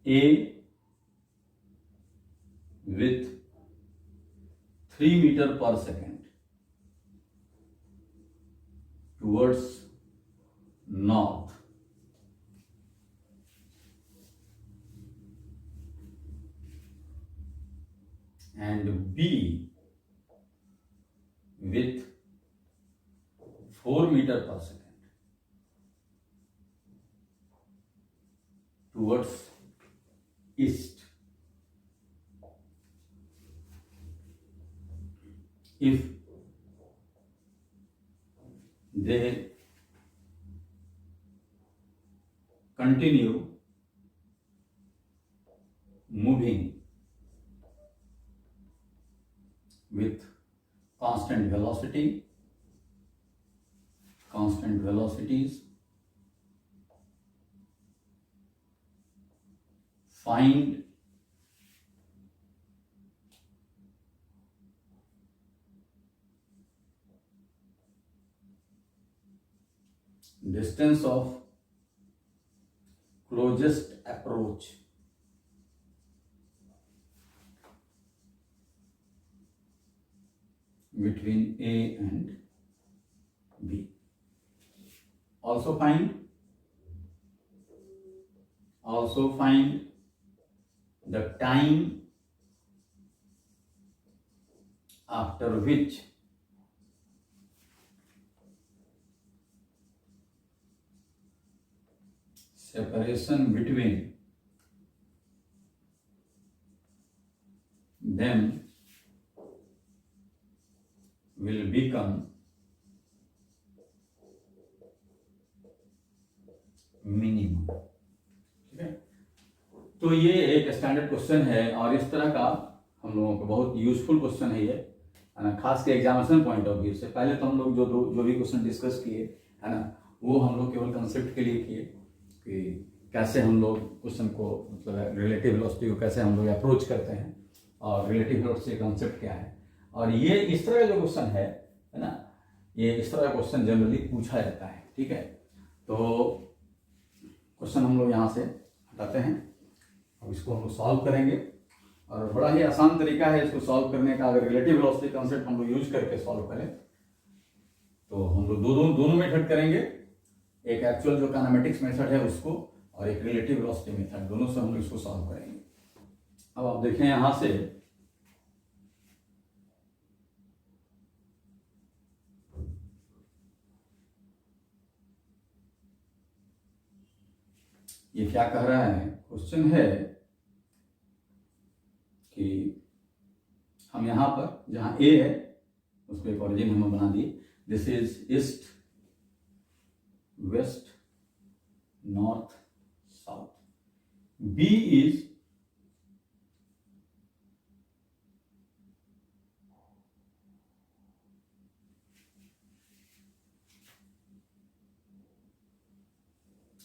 A with 3 meter per second towards north, and B with 4 meter per second towards east. If they continue moving with constant velocities, find distance of closest approach between A and B. Also find the time after which separation between them will become minimum. ठीक है, तो ये एक standard question है और इस तरह का हम लोगों को बहुत यूजफुल क्वेश्चन है ये, है ना, खास के एग्जामिनेशन पॉइंट ऑफ व्यू से। पहले तो हम लोग जो भी क्वेश्चन डिस्कस किए, है ना, वो हम लोग केवल कंसेप्ट के लिए किए कि कैसे हम लोग क्वेश्चन को, मतलब रिलेटिव वेलोसिटी को कैसे हम लोग अप्रोच करते हैं और रिलेटिव वेलोसिटी कंसेप्ट क्या है। और ये इस तरह का जो क्वेश्चन है ना, ये इस तरह का क्वेश्चन जनरली पूछा जाता है। ठीक है, तो क्वेश्चन हम लोग यहाँ से हटाते हैं, अब इसको हम लोग सॉल्व करेंगे और बड़ा ही आसान तरीका है इसको सॉल्व करने का। अगर रिलेटिव वेलोसिटी कंसेप्ट हम लोग यूज करके सॉल्व करें तो हम लोग दोनों मेथड करेंगे, एक एक्चुअल जो काइनेमेटिक्स मेथड है उसको और एक रिलेटिव वेलोसिटी मेथड, दोनों से हम लोग इसको सॉल्व करेंगे। अब आप देखें यहां से ये क्या कह रहा है, क्वेश्चन है कि हम यहां पर जहां ए है उसको एक ओरिजिन हम बना दिए, this is east, west, north, south. B is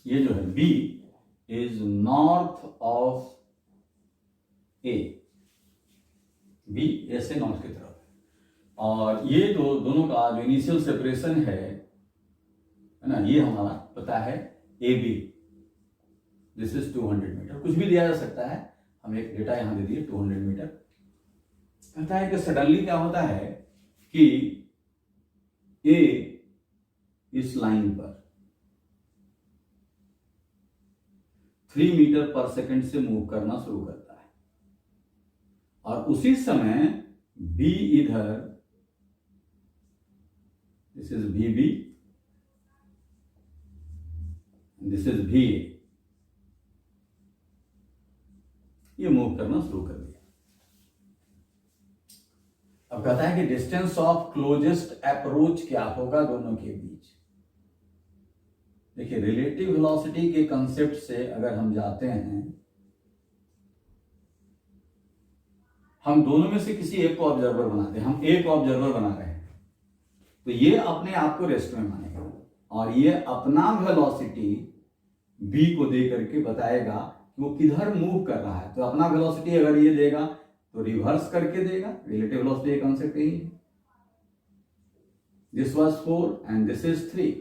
ये जो है B is north of A, B A से नॉर्थ की तरफ है। और ये दोनों का जो इनिशियल सेपरेशन है ना, ये हमारा पता है A B, this is 200 metre. कुछ भी दिया जा सकता है, हम एक डेटा यहां दे दिए 200 मीटर। कहता है कि सडनली क्या होता है कि ए इस लाइन पर 3 मीटर पर सेकंड से मूव करना शुरू करता है और उसी समय बी इधर, this is B B, this is भी ए, ये मूव करना शुरू कर दिया। अब कहता है कि डिस्टेंस ऑफ क्लोजेस्ट अप्रोच क्या होगा दोनों के बीच। देखिए, रिलेटिव वेलोसिटी के कंसेप्ट से अगर हम जाते हैं, हम दोनों में से किसी एक को ऑब्जर्वर बनाते हैं, हम एक ऑब्जर्वर बना रहे हैं, तो ये अपने आप को रेस्ट में मानेगा और ये अपना वेलोसिटी बी को दे करके बताएगा कि वो किधर मूव कर रहा है। तो अपना वेलोसिटी अगर ये देगा तो रिवर्स करके देगा, रिलेटिव वेलोसिटी का कंसेप्ट यही है। This was 4 and this is 3,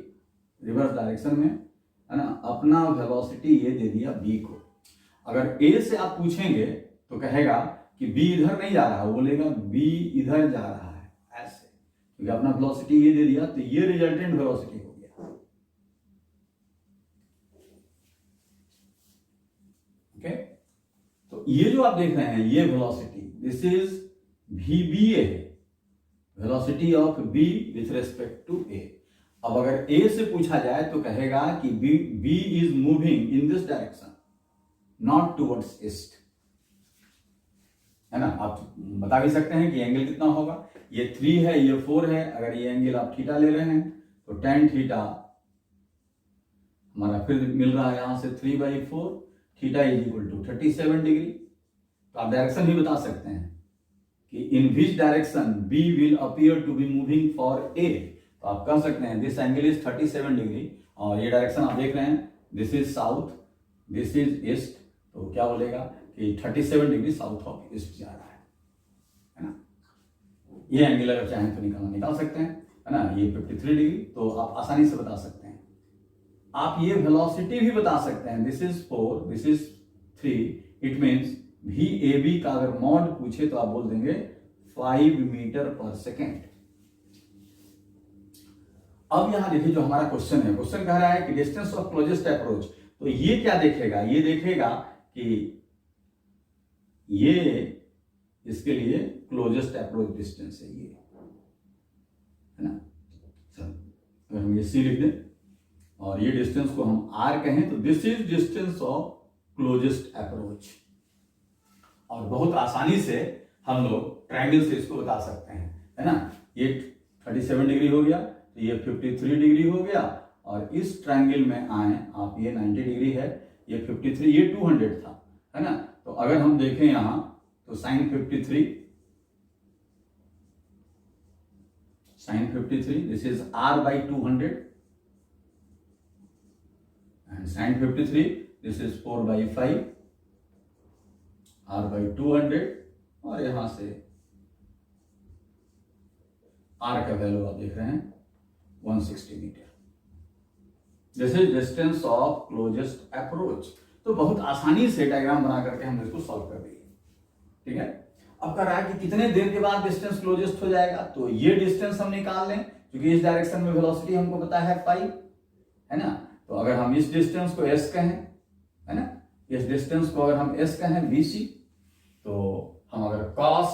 reverse direction में, है ना। अपना वेलोसिटी ये दे दिया बी को। अगर ए से आप पूछेंगे तो कहेगा कि बी इधर नहीं जा रहा है, वो बोलेगा बी इधर जा रहा है, ऐसे, क्योंकि अपना वेलोसिटी ये दे दिया, तो ये रिजल्टेंट वेलोसिटी हो गया। ओके, तो ये जो आप देख रहे हैं ये velocity, this is V B A, velocity of B with respect to A. अब अगर ए से पूछा जाए तो कहेगा कि B is moving in this direction, not towards east, है ना। आप बता भी सकते हैं कि एंगल कितना होगा, ये 3 है, ये 4 है, अगर ये एंगल आप थीटा ले रहे हैं तो tan थीटा हमारा फिर मिल रहा है यहां से 3/4, theta is equal to 37 degree. तो आप डायरेक्शन भी बता सकते हैं कि in which direction B will appear to be moving for A. तो आप कह सकते हैं दिस एंगल इज 37 डिग्री, और ये डायरेक्शन आप देख रहे हैं this is south, this is east, तो क्या बोलेगा कि 37 डिग्री साउथ ऑफ ईस्ट जा रहा है ना। ये एंगल अगर चाहें तो निकाल सकते हैं, है ना। ये 53 डिग्री, तो आप आसानी से बता सकते हैं। आप ये वेलोसिटी भी बता सकते हैं, this is 4, this is 3, it means V A B का अगर मॉड पूछे तो आप बोल देंगे 5 मीटर पर सेकेंड। अब यहां देखिए जो हमारा क्वेश्चन है, क्वेश्चन कह रहा है कि डिस्टेंस ऑफ क्लोजेस्ट अप्रोच, तो ये क्या देखेगा, ये देखेगा कि ये इसके लिए क्लोजेस्ट अप्रोच डिस्टेंस है, ये है ना। चलो अगर हम ये सी लिख दें और ये डिस्टेंस को हम आर कहें तो this is distance of closest approach. और बहुत आसानी से हम लोग ट्रायंगल से इसको बता सकते हैं, है ना। ये 37 डिग्री हो गया, तो ये 53 डिग्री हो गया, और इस ट्रायंगल में आए आप, ये 90 डिग्री है, ये 53, ये 200 था, है ना। तो अगर हम देखें यहां तो sine 53, this is r/200, and sin 53 this is 4/5 r/200, और यहां से r का वैल्यू आप देख रहे हैं 160 metre. This is distance of closest approach. तो बहुत आसानी से डायग्राम बना करके हमने इसको सॉल्व कर दिया, ठीक है। अब कह रहा है कि कितने देर के बाद डिस्टेंस क्लोजेस्ट हो जाएगा, तो ये डिस्टेंस हम निकाल लें, क्योंकि इस डायरेक्शन में वेलोसिटी हमको पता है 5, है ना। तो अगर हम इस डिस्टेंस को s कहें, है ना, इस डिस्टेंस को अगर हम s कहें bc, तो हम अगर cos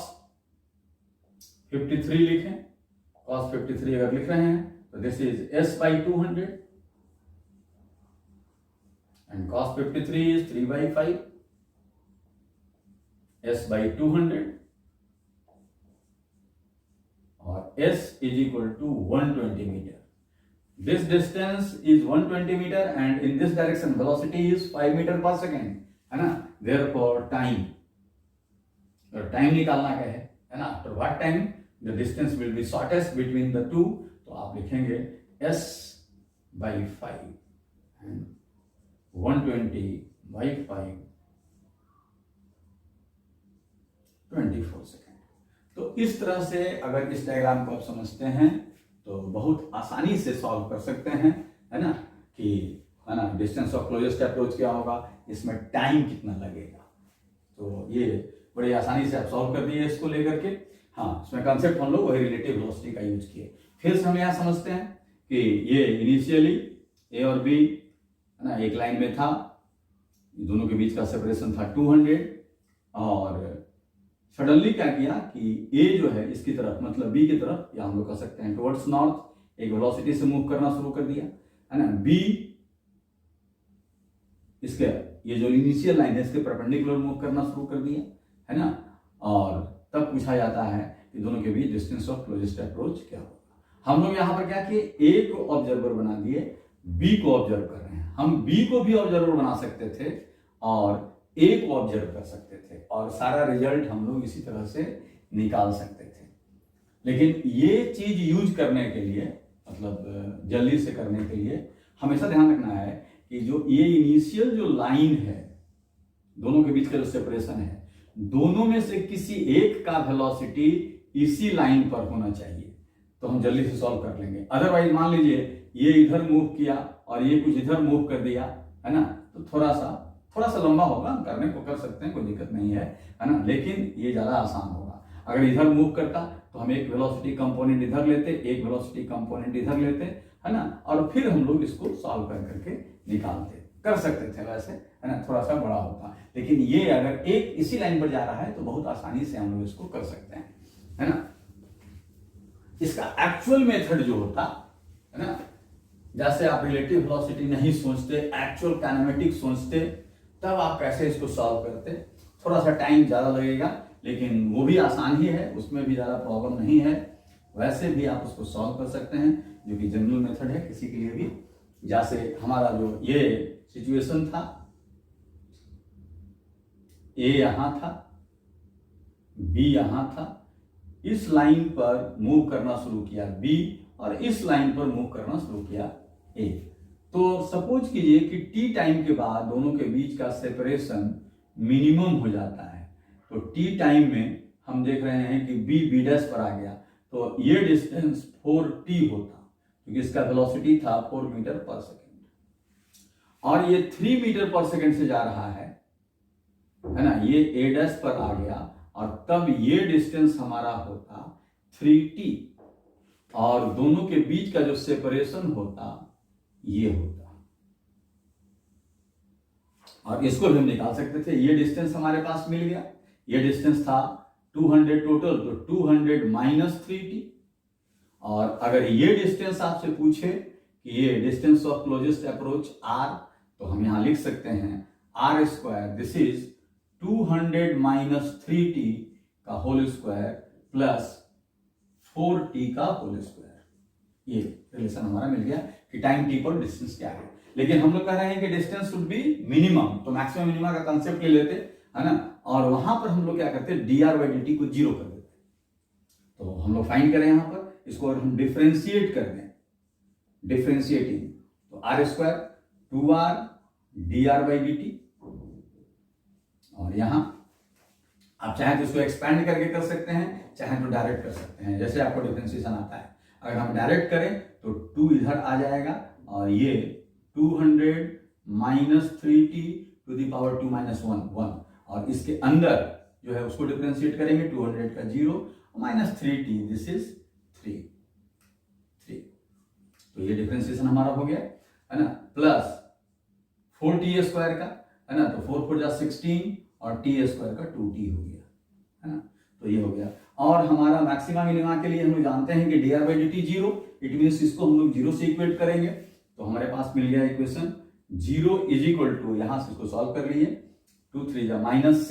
53 लिखें, cos 53 अगर लिख रहे हैं तो this is s/200, and cos 53 is 3/5, s/200, और s is equal to 120 metre. This distance is 120 meter and in this direction velocity is 5 meter per second, है ना। Therefore time, अगर टाइम निकालना का है ना, after what time the distance will be shortest between the two, तो आप लिखेंगे s/5 and 120/5 24 सेकेंड। तो इस तरह से अगर इस डायग्राम को आप समझते हैं तो बहुत आसानी से सॉल्व कर सकते हैं, है ना, कि है ना डिस्टेंस ऑफ क्लोजेस्ट अप्रोच क्या होगा, इसमें टाइम कितना लगेगा। तो ये बड़ी आसानी से आप सॉल्व कर दिए इसको लेकर के। हाँ, इसमें कॉन्सेप्ट हम लोग वही रिलेटिव वेलोसिटी का यूज किए। फिर से हम यहाँ समझते हैं कि ये इनिशियली ए और बी, है ना, एक लाइन में था, दोनों के बीच का सेपरेशन था 200, और सडनली क्या किया कि ए जो है इसकी तरफ, मतलब बी की तरफ, या हम लोग कह सकते हैं टुवर्ड्स नॉर्थ, एक वेलोसिटी से मूव करना शुरू कर दिया, है ना। बी इसके ये जो इनिशियल लाइन है इसके परपेंडिकुलर मूव करना शुरू कर दिया, है ना। और तब पूछा जाता है कि दोनों के बीच डिस्टेंस ऑफ क्लोजेस्ट अप्रोच क्या होगा। हम लोग यहाँ पर क्या किए, ए को ऑब्जर्वर बना दिए, बी को ऑब्जर्व कर रहे हैं। हम बी को भी ऑब्जर्वर बना सकते थे और ए को ऑब्जर्व कर सकते थे, और सारा रिजल्ट हम लोग इसी तरह से निकाल सकते थे। लेकिन ये चीज यूज करने के लिए, मतलब जल्दी से करने के लिए, हमेशा ध्यान रखना है कि जो ये इनिशियल जो लाइन है, दोनों के बीच का जो सेपरेशन है, दोनों में से किसी एक का वेलोसिटी इसी लाइन पर होना चाहिए, तो हम जल्दी से सॉल्व कर लेंगे। अदरवाइज मान लीजिए ये इधर मूव किया और ये कुछ इधर मूव कर दिया, है ना, तो थोड़ा सा लंबा होगा, करने को कर सकते हैं, कोई दिक्कत नहीं है ना, लेकिन ये ज्यादा आसान होगा। अगर इधर मूव करता तो हम एक वेलोसिटी कंपोनेंट इधर लेते, एक वेलोसिटी कंपोनेंट इधर लेते, है ना, और फिर हम लोग इसको सॉल्व कर करके निकालते, कर सकते थे वैसे, है ना, थोड़ा सा बड़ा होता। लेकिन ये अगर एक इसी लाइन पर जा रहा है तो बहुत आसानी से हम लोग इसको कर सकते हैं, है ना। इसका एक्चुअल मेथड जो होता है ना, जैसे आप रिलेटिव वेलोसिटी नहीं सोचते, एक्चुअल काइनेमेटिक सोचते, तब आप कैसे इसको सॉल्व करते। थोड़ा सा टाइम ज़्यादा लगेगा, लेकिन वो भी आसान ही है, उसमें भी ज़्यादा प्रॉब्लम नहीं है। वैसे भी आप उसको सॉल्व कर सकते हैं, जो कि जनरल मेथड है किसी के लिए भी। जैसे हमारा जो ये सिचुएशन था, ए यहाँ था, बी यहाँ था, इस लाइन पर मूव करना शुरू किया बी, और इस लाइन पर मूव करना शुरू किया ए। तो सपोज कीजिए कि टी टाइम के बाद दोनों के बीच का सेपरेशन मिनिमम हो जाता है। तो टी टाइम में हम देख रहे हैं कि बी बी डैश पर आ गया, तो ये डिस्टेंस 4t होता, क्योंकि इसका वेलोसिटी था 4 मीटर पर सेकेंड, और ये 3 मीटर पर सेकेंड से जा रहा है ना। ये ए डैश पर आ गया, और तब ये डिस्टेंस हमारा होता 3t, और दोनों के बीच का जो सेपरेशन होता ये होता, और इसको भी हम निकाल सकते थे। ये डिस्टेंस हमारे पास मिल गया, ये डिस्टेंस था 200 टोटल, तो 200 माइनस 3t। और अगर ये डिस्टेंस आपसे पूछे कि ये distance of closest approach r, तो हम यहां लिख सकते हैं r square, this is 200 minus 3t का होल स्क्वायर प्लस 4t का होल स्क्वायर। ये रिलेशन हमारा मिल गया कि टाइम t पर डिस्टेंस क्या है। लेकिन हम लोग कह रहे हैं कि डिस्टेंस शुड बी मिनिमम, तो मैक्सिमम मिनिमम का कंसेप्ट ले लेते, है ना, और वहां पर हम लोग क्या करते हैं, dr/dt को जीरो कर देते। तो हम लोग फाइंड करें यहां पर, इसको और हम डिफरेंशिएट कर दें, डिफरेंशिएटिंग, तो r स्क्वायर 2r dr/dt, और यहां आप चाहे तो इसको एक्सपेंड करके कर सकते हैं, चाहे तो डायरेक्ट कर सकते हैं, जैसे आपको डिफरेंशिएशन आता है। अगर हम डायरेक्ट करें तो 2 इधर आ जाएगा, और ये 200 minus 3t to the power 2 minus 1, और इसके अंदर जो है उसको डिफरेंशिएट करेंगे, 200 का 0 माइनस 3t, दिस इज 3। तो ये डिफरेंशिएशन हमारा हो गया, है ना, प्लस 4t स्क्वायर का, है ना, तो 4 4 जा 16, और t स्क्वायर का 2t हो गया, है ना। तो ये हो गया, और हमारा मैक्सिमा मिनिमा के लिए हम लोग जानते हैं कि dr/dt 0, इट मीन्स इसको हम लोग 0 से इक्वेट करेंगे, तो हमारे पास मिल गया इक्वेशन 0 इज इक्वल टू, यहां से इसको सॉल्व कर लिए, 2 3 जा माइनस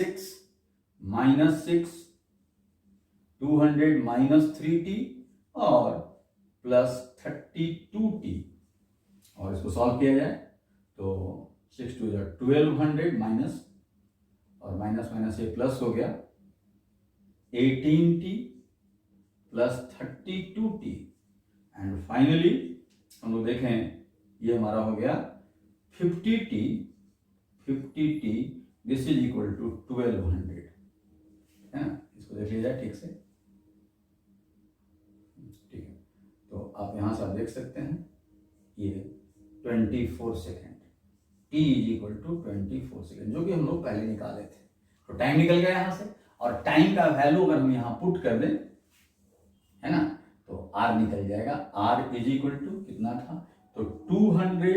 6, 200 माइनस 3t और प्लस 32t, और इसको सॉल्व किया जाए तो 6 2 जा 1200 माइनस, और माइनस माइनस ये प्लस हो गया 18t plus 32t, and finally हम लोग देखें ये हमारा हो गया 50t, this is equal to 1200, है ना। इसको देख लीजिए ठीक से, ठीक है। तो आप यहां से आप देख सकते हैं ये 24 second, t is equal to 24 second, जो कि हम लोग पहले निकाले थे। तो टाइम निकल गया यहां से, और टाइम का वैल्यू अगर हम यहां पुट कर दें, है ना, तो r निकल जाएगा, r इज इक्वल टू कितना था, तो 200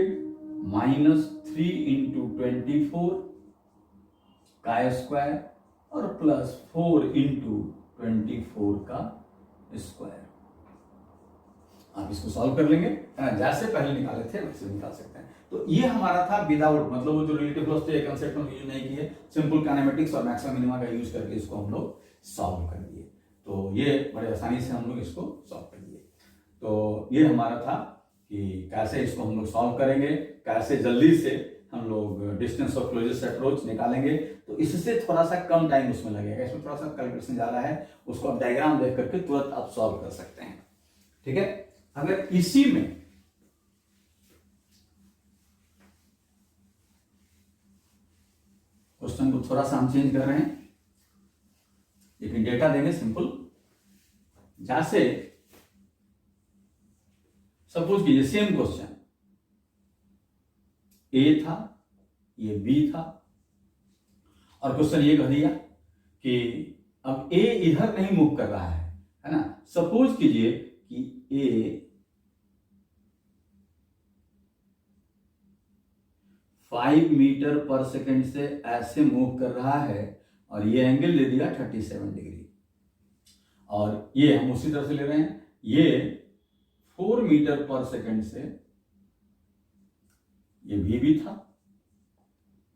माइनस 3 इंटू 24 का स्क्वायर, और प्लस 4 इंटू 24 का स्क्वायर। आप इसको सॉल्व कर लेंगे, है ना, जैसे पहले निकाले थे वैसे निकाल सकते हैं। तो ये हमारा था विदाउट, मतलब वो जो रिलेटिव वेलोसिटी कंसेप्ट हम यूज नहीं किए, सिंपल काइनेमेटिक्स और मैक्सिमम मिनिमा का यूज करके इसको हम लोग सॉल्व कर दिए। तो ये बड़े आसानी से हम लोग इसको सॉल्व कर दिए। तो ये हमारा था कि कैसे इसको हम लोग सॉल्व करेंगे, कैसे जल्दी से हम लोग डिस्टेंस ऑफ क्लोजेस्ट अप्रोच निकालेंगे। तो इससे थोड़ा सा कम टाइम उसमें लगेगा, इसमें थोड़ा सा कैलकुलेशन ज्यादा है, उसको आप डायग्राम देख करके तुरंत आप सॉल्व कर सकते हैं, ठीक है। अगर इसी में क्वेश्चन को थोड़ा सा हम चेंज कर रहे हैं, लेकिन डेटा देंगे सिंपल, जैसे सपोज कीजिए सेम क्वेश्चन, ए था, ये बी था, और क्वेश्चन ये कह दिया कि अब ए इधर नहीं मूव कर रहा है ना। सपोज कीजिए कि ए 5 मीटर पर सेकेंड से ऐसे मूव कर रहा है, और ये एंगल दे दिया 37 डिग्री, और ये हम उसी तरह से ले रहे हैं, ये 4 मीटर पर सेकेंड से, ये भी था,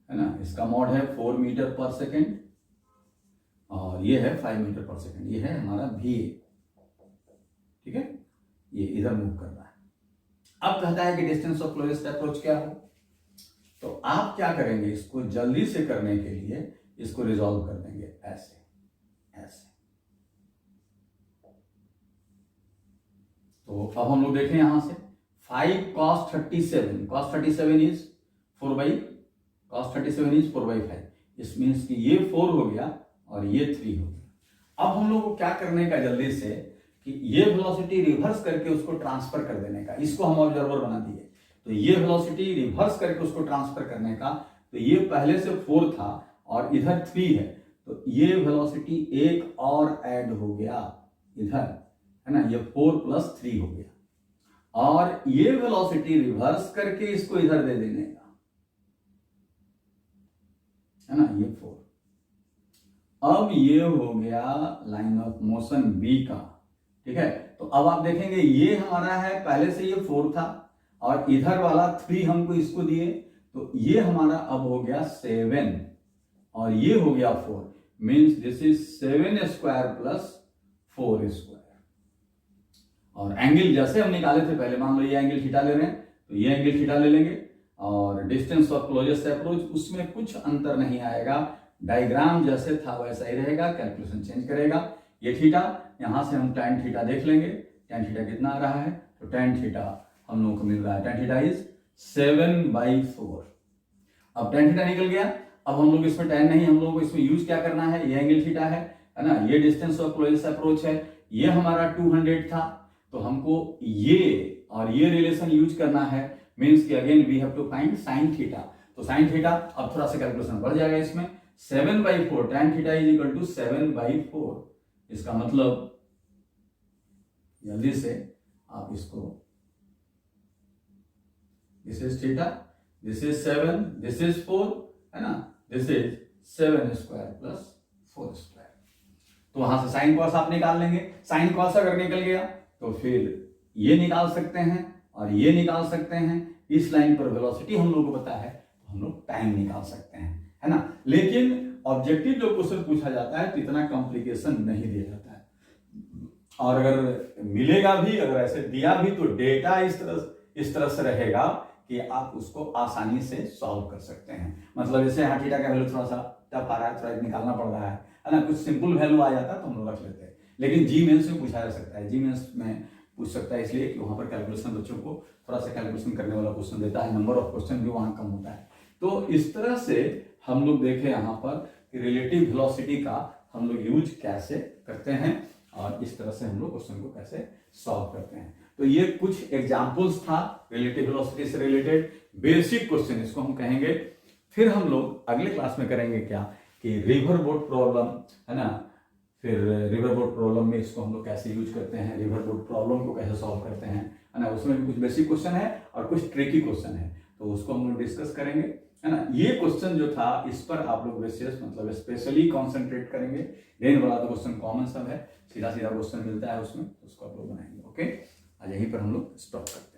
है ना, इसका मॉड है 4 मीटर पर सेकेंड और ये है 5 मीटर पर सेकेंड। ये है हमारा VA, ठीक है, ये इधर मूव कर रहा है। अब कहता है कि डिस्टेंस ऑफ क्लोजेस्ट अप्रोच क्या हो, तो आप क्या करेंगे, इसको जल्दी से करने के लिए इसको रिजॉल्व कर देंगे ऐसे ऐसे। तो अब हम लोग देखें यहां से 5 cos 37, cos 37 इज 4/5, इस मीन्स कि ये 4 हो गया और ये 3 हो गया। अब हम लोग को क्या करने का जल्दी से कि ये वेलोसिटी रिवर्स करके उसको ट्रांसफर कर देने का। इसको हम ऑब्जर्वर बना दिए, तो ये वेलोसिटी रिवर्स करके उसको ट्रांसफर करने का। तो ये पहले से 4 था और इधर 3 है, तो ये वेलोसिटी एक और ऐड हो गया इधर, है ना, ये 4 + 3 हो गया। और ये वेलोसिटी रिवर्स करके इसको इधर दे देने का, है ना, ये 4। अब ये हो गया लाइन ऑफ मोशन B का, ठीक है। तो अब आप देखेंगे ये हमारा है, पहले से ये 4 था और इधर वाला 3 हमको इसको दिए, तो ये हमारा अब हो गया 7 और ये हो गया 4, मीन्स दिस इज 7² + 4²। और एंगल जैसे हम निकाले थे पहले, मान लो ये एंगल थीटा ले रहे हैं तो ये एंगल थीटा ले लेंगे। और डिस्टेंस ऑफ क्लोजेस्ट अप्रोच, उसमें कुछ अंतर नहीं आएगा, डायग्राम जैसे था वैसा ही रहेगा, कैलकुलेशन चेंज करेगा। ये थीटा, यहां से हम tan थीटा देख लेंगे, tan थीटा कितना आ रहा है, तो tan थीटा हम लोगों को मिल रहा है, tan थीटा इज 7/4। अब tan थीटा निकल गया। अब हम लोग इसमें tan नहीं, हम लोगों को इसमें यूज क्या करना है, ये एंगल थीटा है ना, ये डिस्टेंस ऑफ क्लोजेस्ट अप्रोच है, ये हमारा 200 था, तो हमको ये और ये रिलेशन यूज करना है, मीन्स कि again we have to find sin theta. तो sin थीटा अब थोड़ा सा कैलकुलेशन बढ़ जाएगा इसमें, 7/4 tan theta is equal to 7/4। इसका मतलब जल्दी से आप इसको, this is theta, this is 7, this is 4, है ना, दिस इज 7² + 4²। तो वहां से साइन कॉस आप निकाल लेंगे। साइन कॉस अगर निकल गया तो फिर ये निकाल सकते हैं और ये निकाल सकते हैं। इस लाइन पर वेलोसिटी हम लोग को पता है, तो हम लोग टाइम निकाल सकते हैं, है ना। लेकिन ऑब्जेक्टिव जो क्वेश्चन पूछा जाता है तो इतना कॉम्प्लिकेशन नहीं दिया जाता है, और अगर मिलेगा भी, अगर ऐसे दिया भी, तो डेटा इस तरह से रहेगा कि आप उसको आसानी से सॉल्व कर सकते हैं। मतलब जैसे यहाँ थीटा का वैल्यू थोड़ा सा टफ आ रहा है, थोड़ा निकालना पड़ रहा है ना, कुछ सिंपल वैल्यू आ जाता तो हम लोग रख लेते हैं। लेकिन जी मेंस में पूछा जा सकता है, जी मेंस में पूछ सकता है, इसलिए कि वहां पर कैलकुलेशन बच्चों को थोड़ा सा कैलकुलेशन करने वाला क्वेश्चन देता है, नंबर ऑफ क्वेश्चन भी वहां कम होता है। तो इस तरह से हम लोग देखें यहाँ पर कि रिलेटिव वेलोसिटी का हम लोग यूज कैसे करते हैं और इस तरह से हम लोग क्वेश्चन को कैसे सॉल्व करते हैं। तो ये कुछ एग्जाम्पल्स था रिलेटिव वेलोसिटी से रिलेटेड, बेसिक क्वेश्चन इसको हम कहेंगे। फिर हम लोग अगले क्लास में करेंगे क्या कि रिवर बोट प्रॉब्लम, है ना, फिर रिवर बोट प्रॉब्लम में इसको हम लोग कैसे यूज करते हैं, रिवर बोट प्रॉब्लम को कैसे सॉल्व करते हैं, है ना। उसमें भी कुछ बेसिक क्वेश्चन है और कुछ ट्रिकी क्वेश्चन है, तो उसको हम लोग डिस्कस करेंगे, है ना। ये क्वेश्चन जो था इस पर आप लोग विशेष मतलब स्पेशली कॉन्सेंट्रेट करेंगे। रेन वाला तो क्वेश्चन कॉमन सब है, सीधा सीधा क्वेश्चन मिलता है उसमें, उसको आप लोग बनाएंगे। ओके, आज यहीं पर हम लोग स्टॉप करते हैं।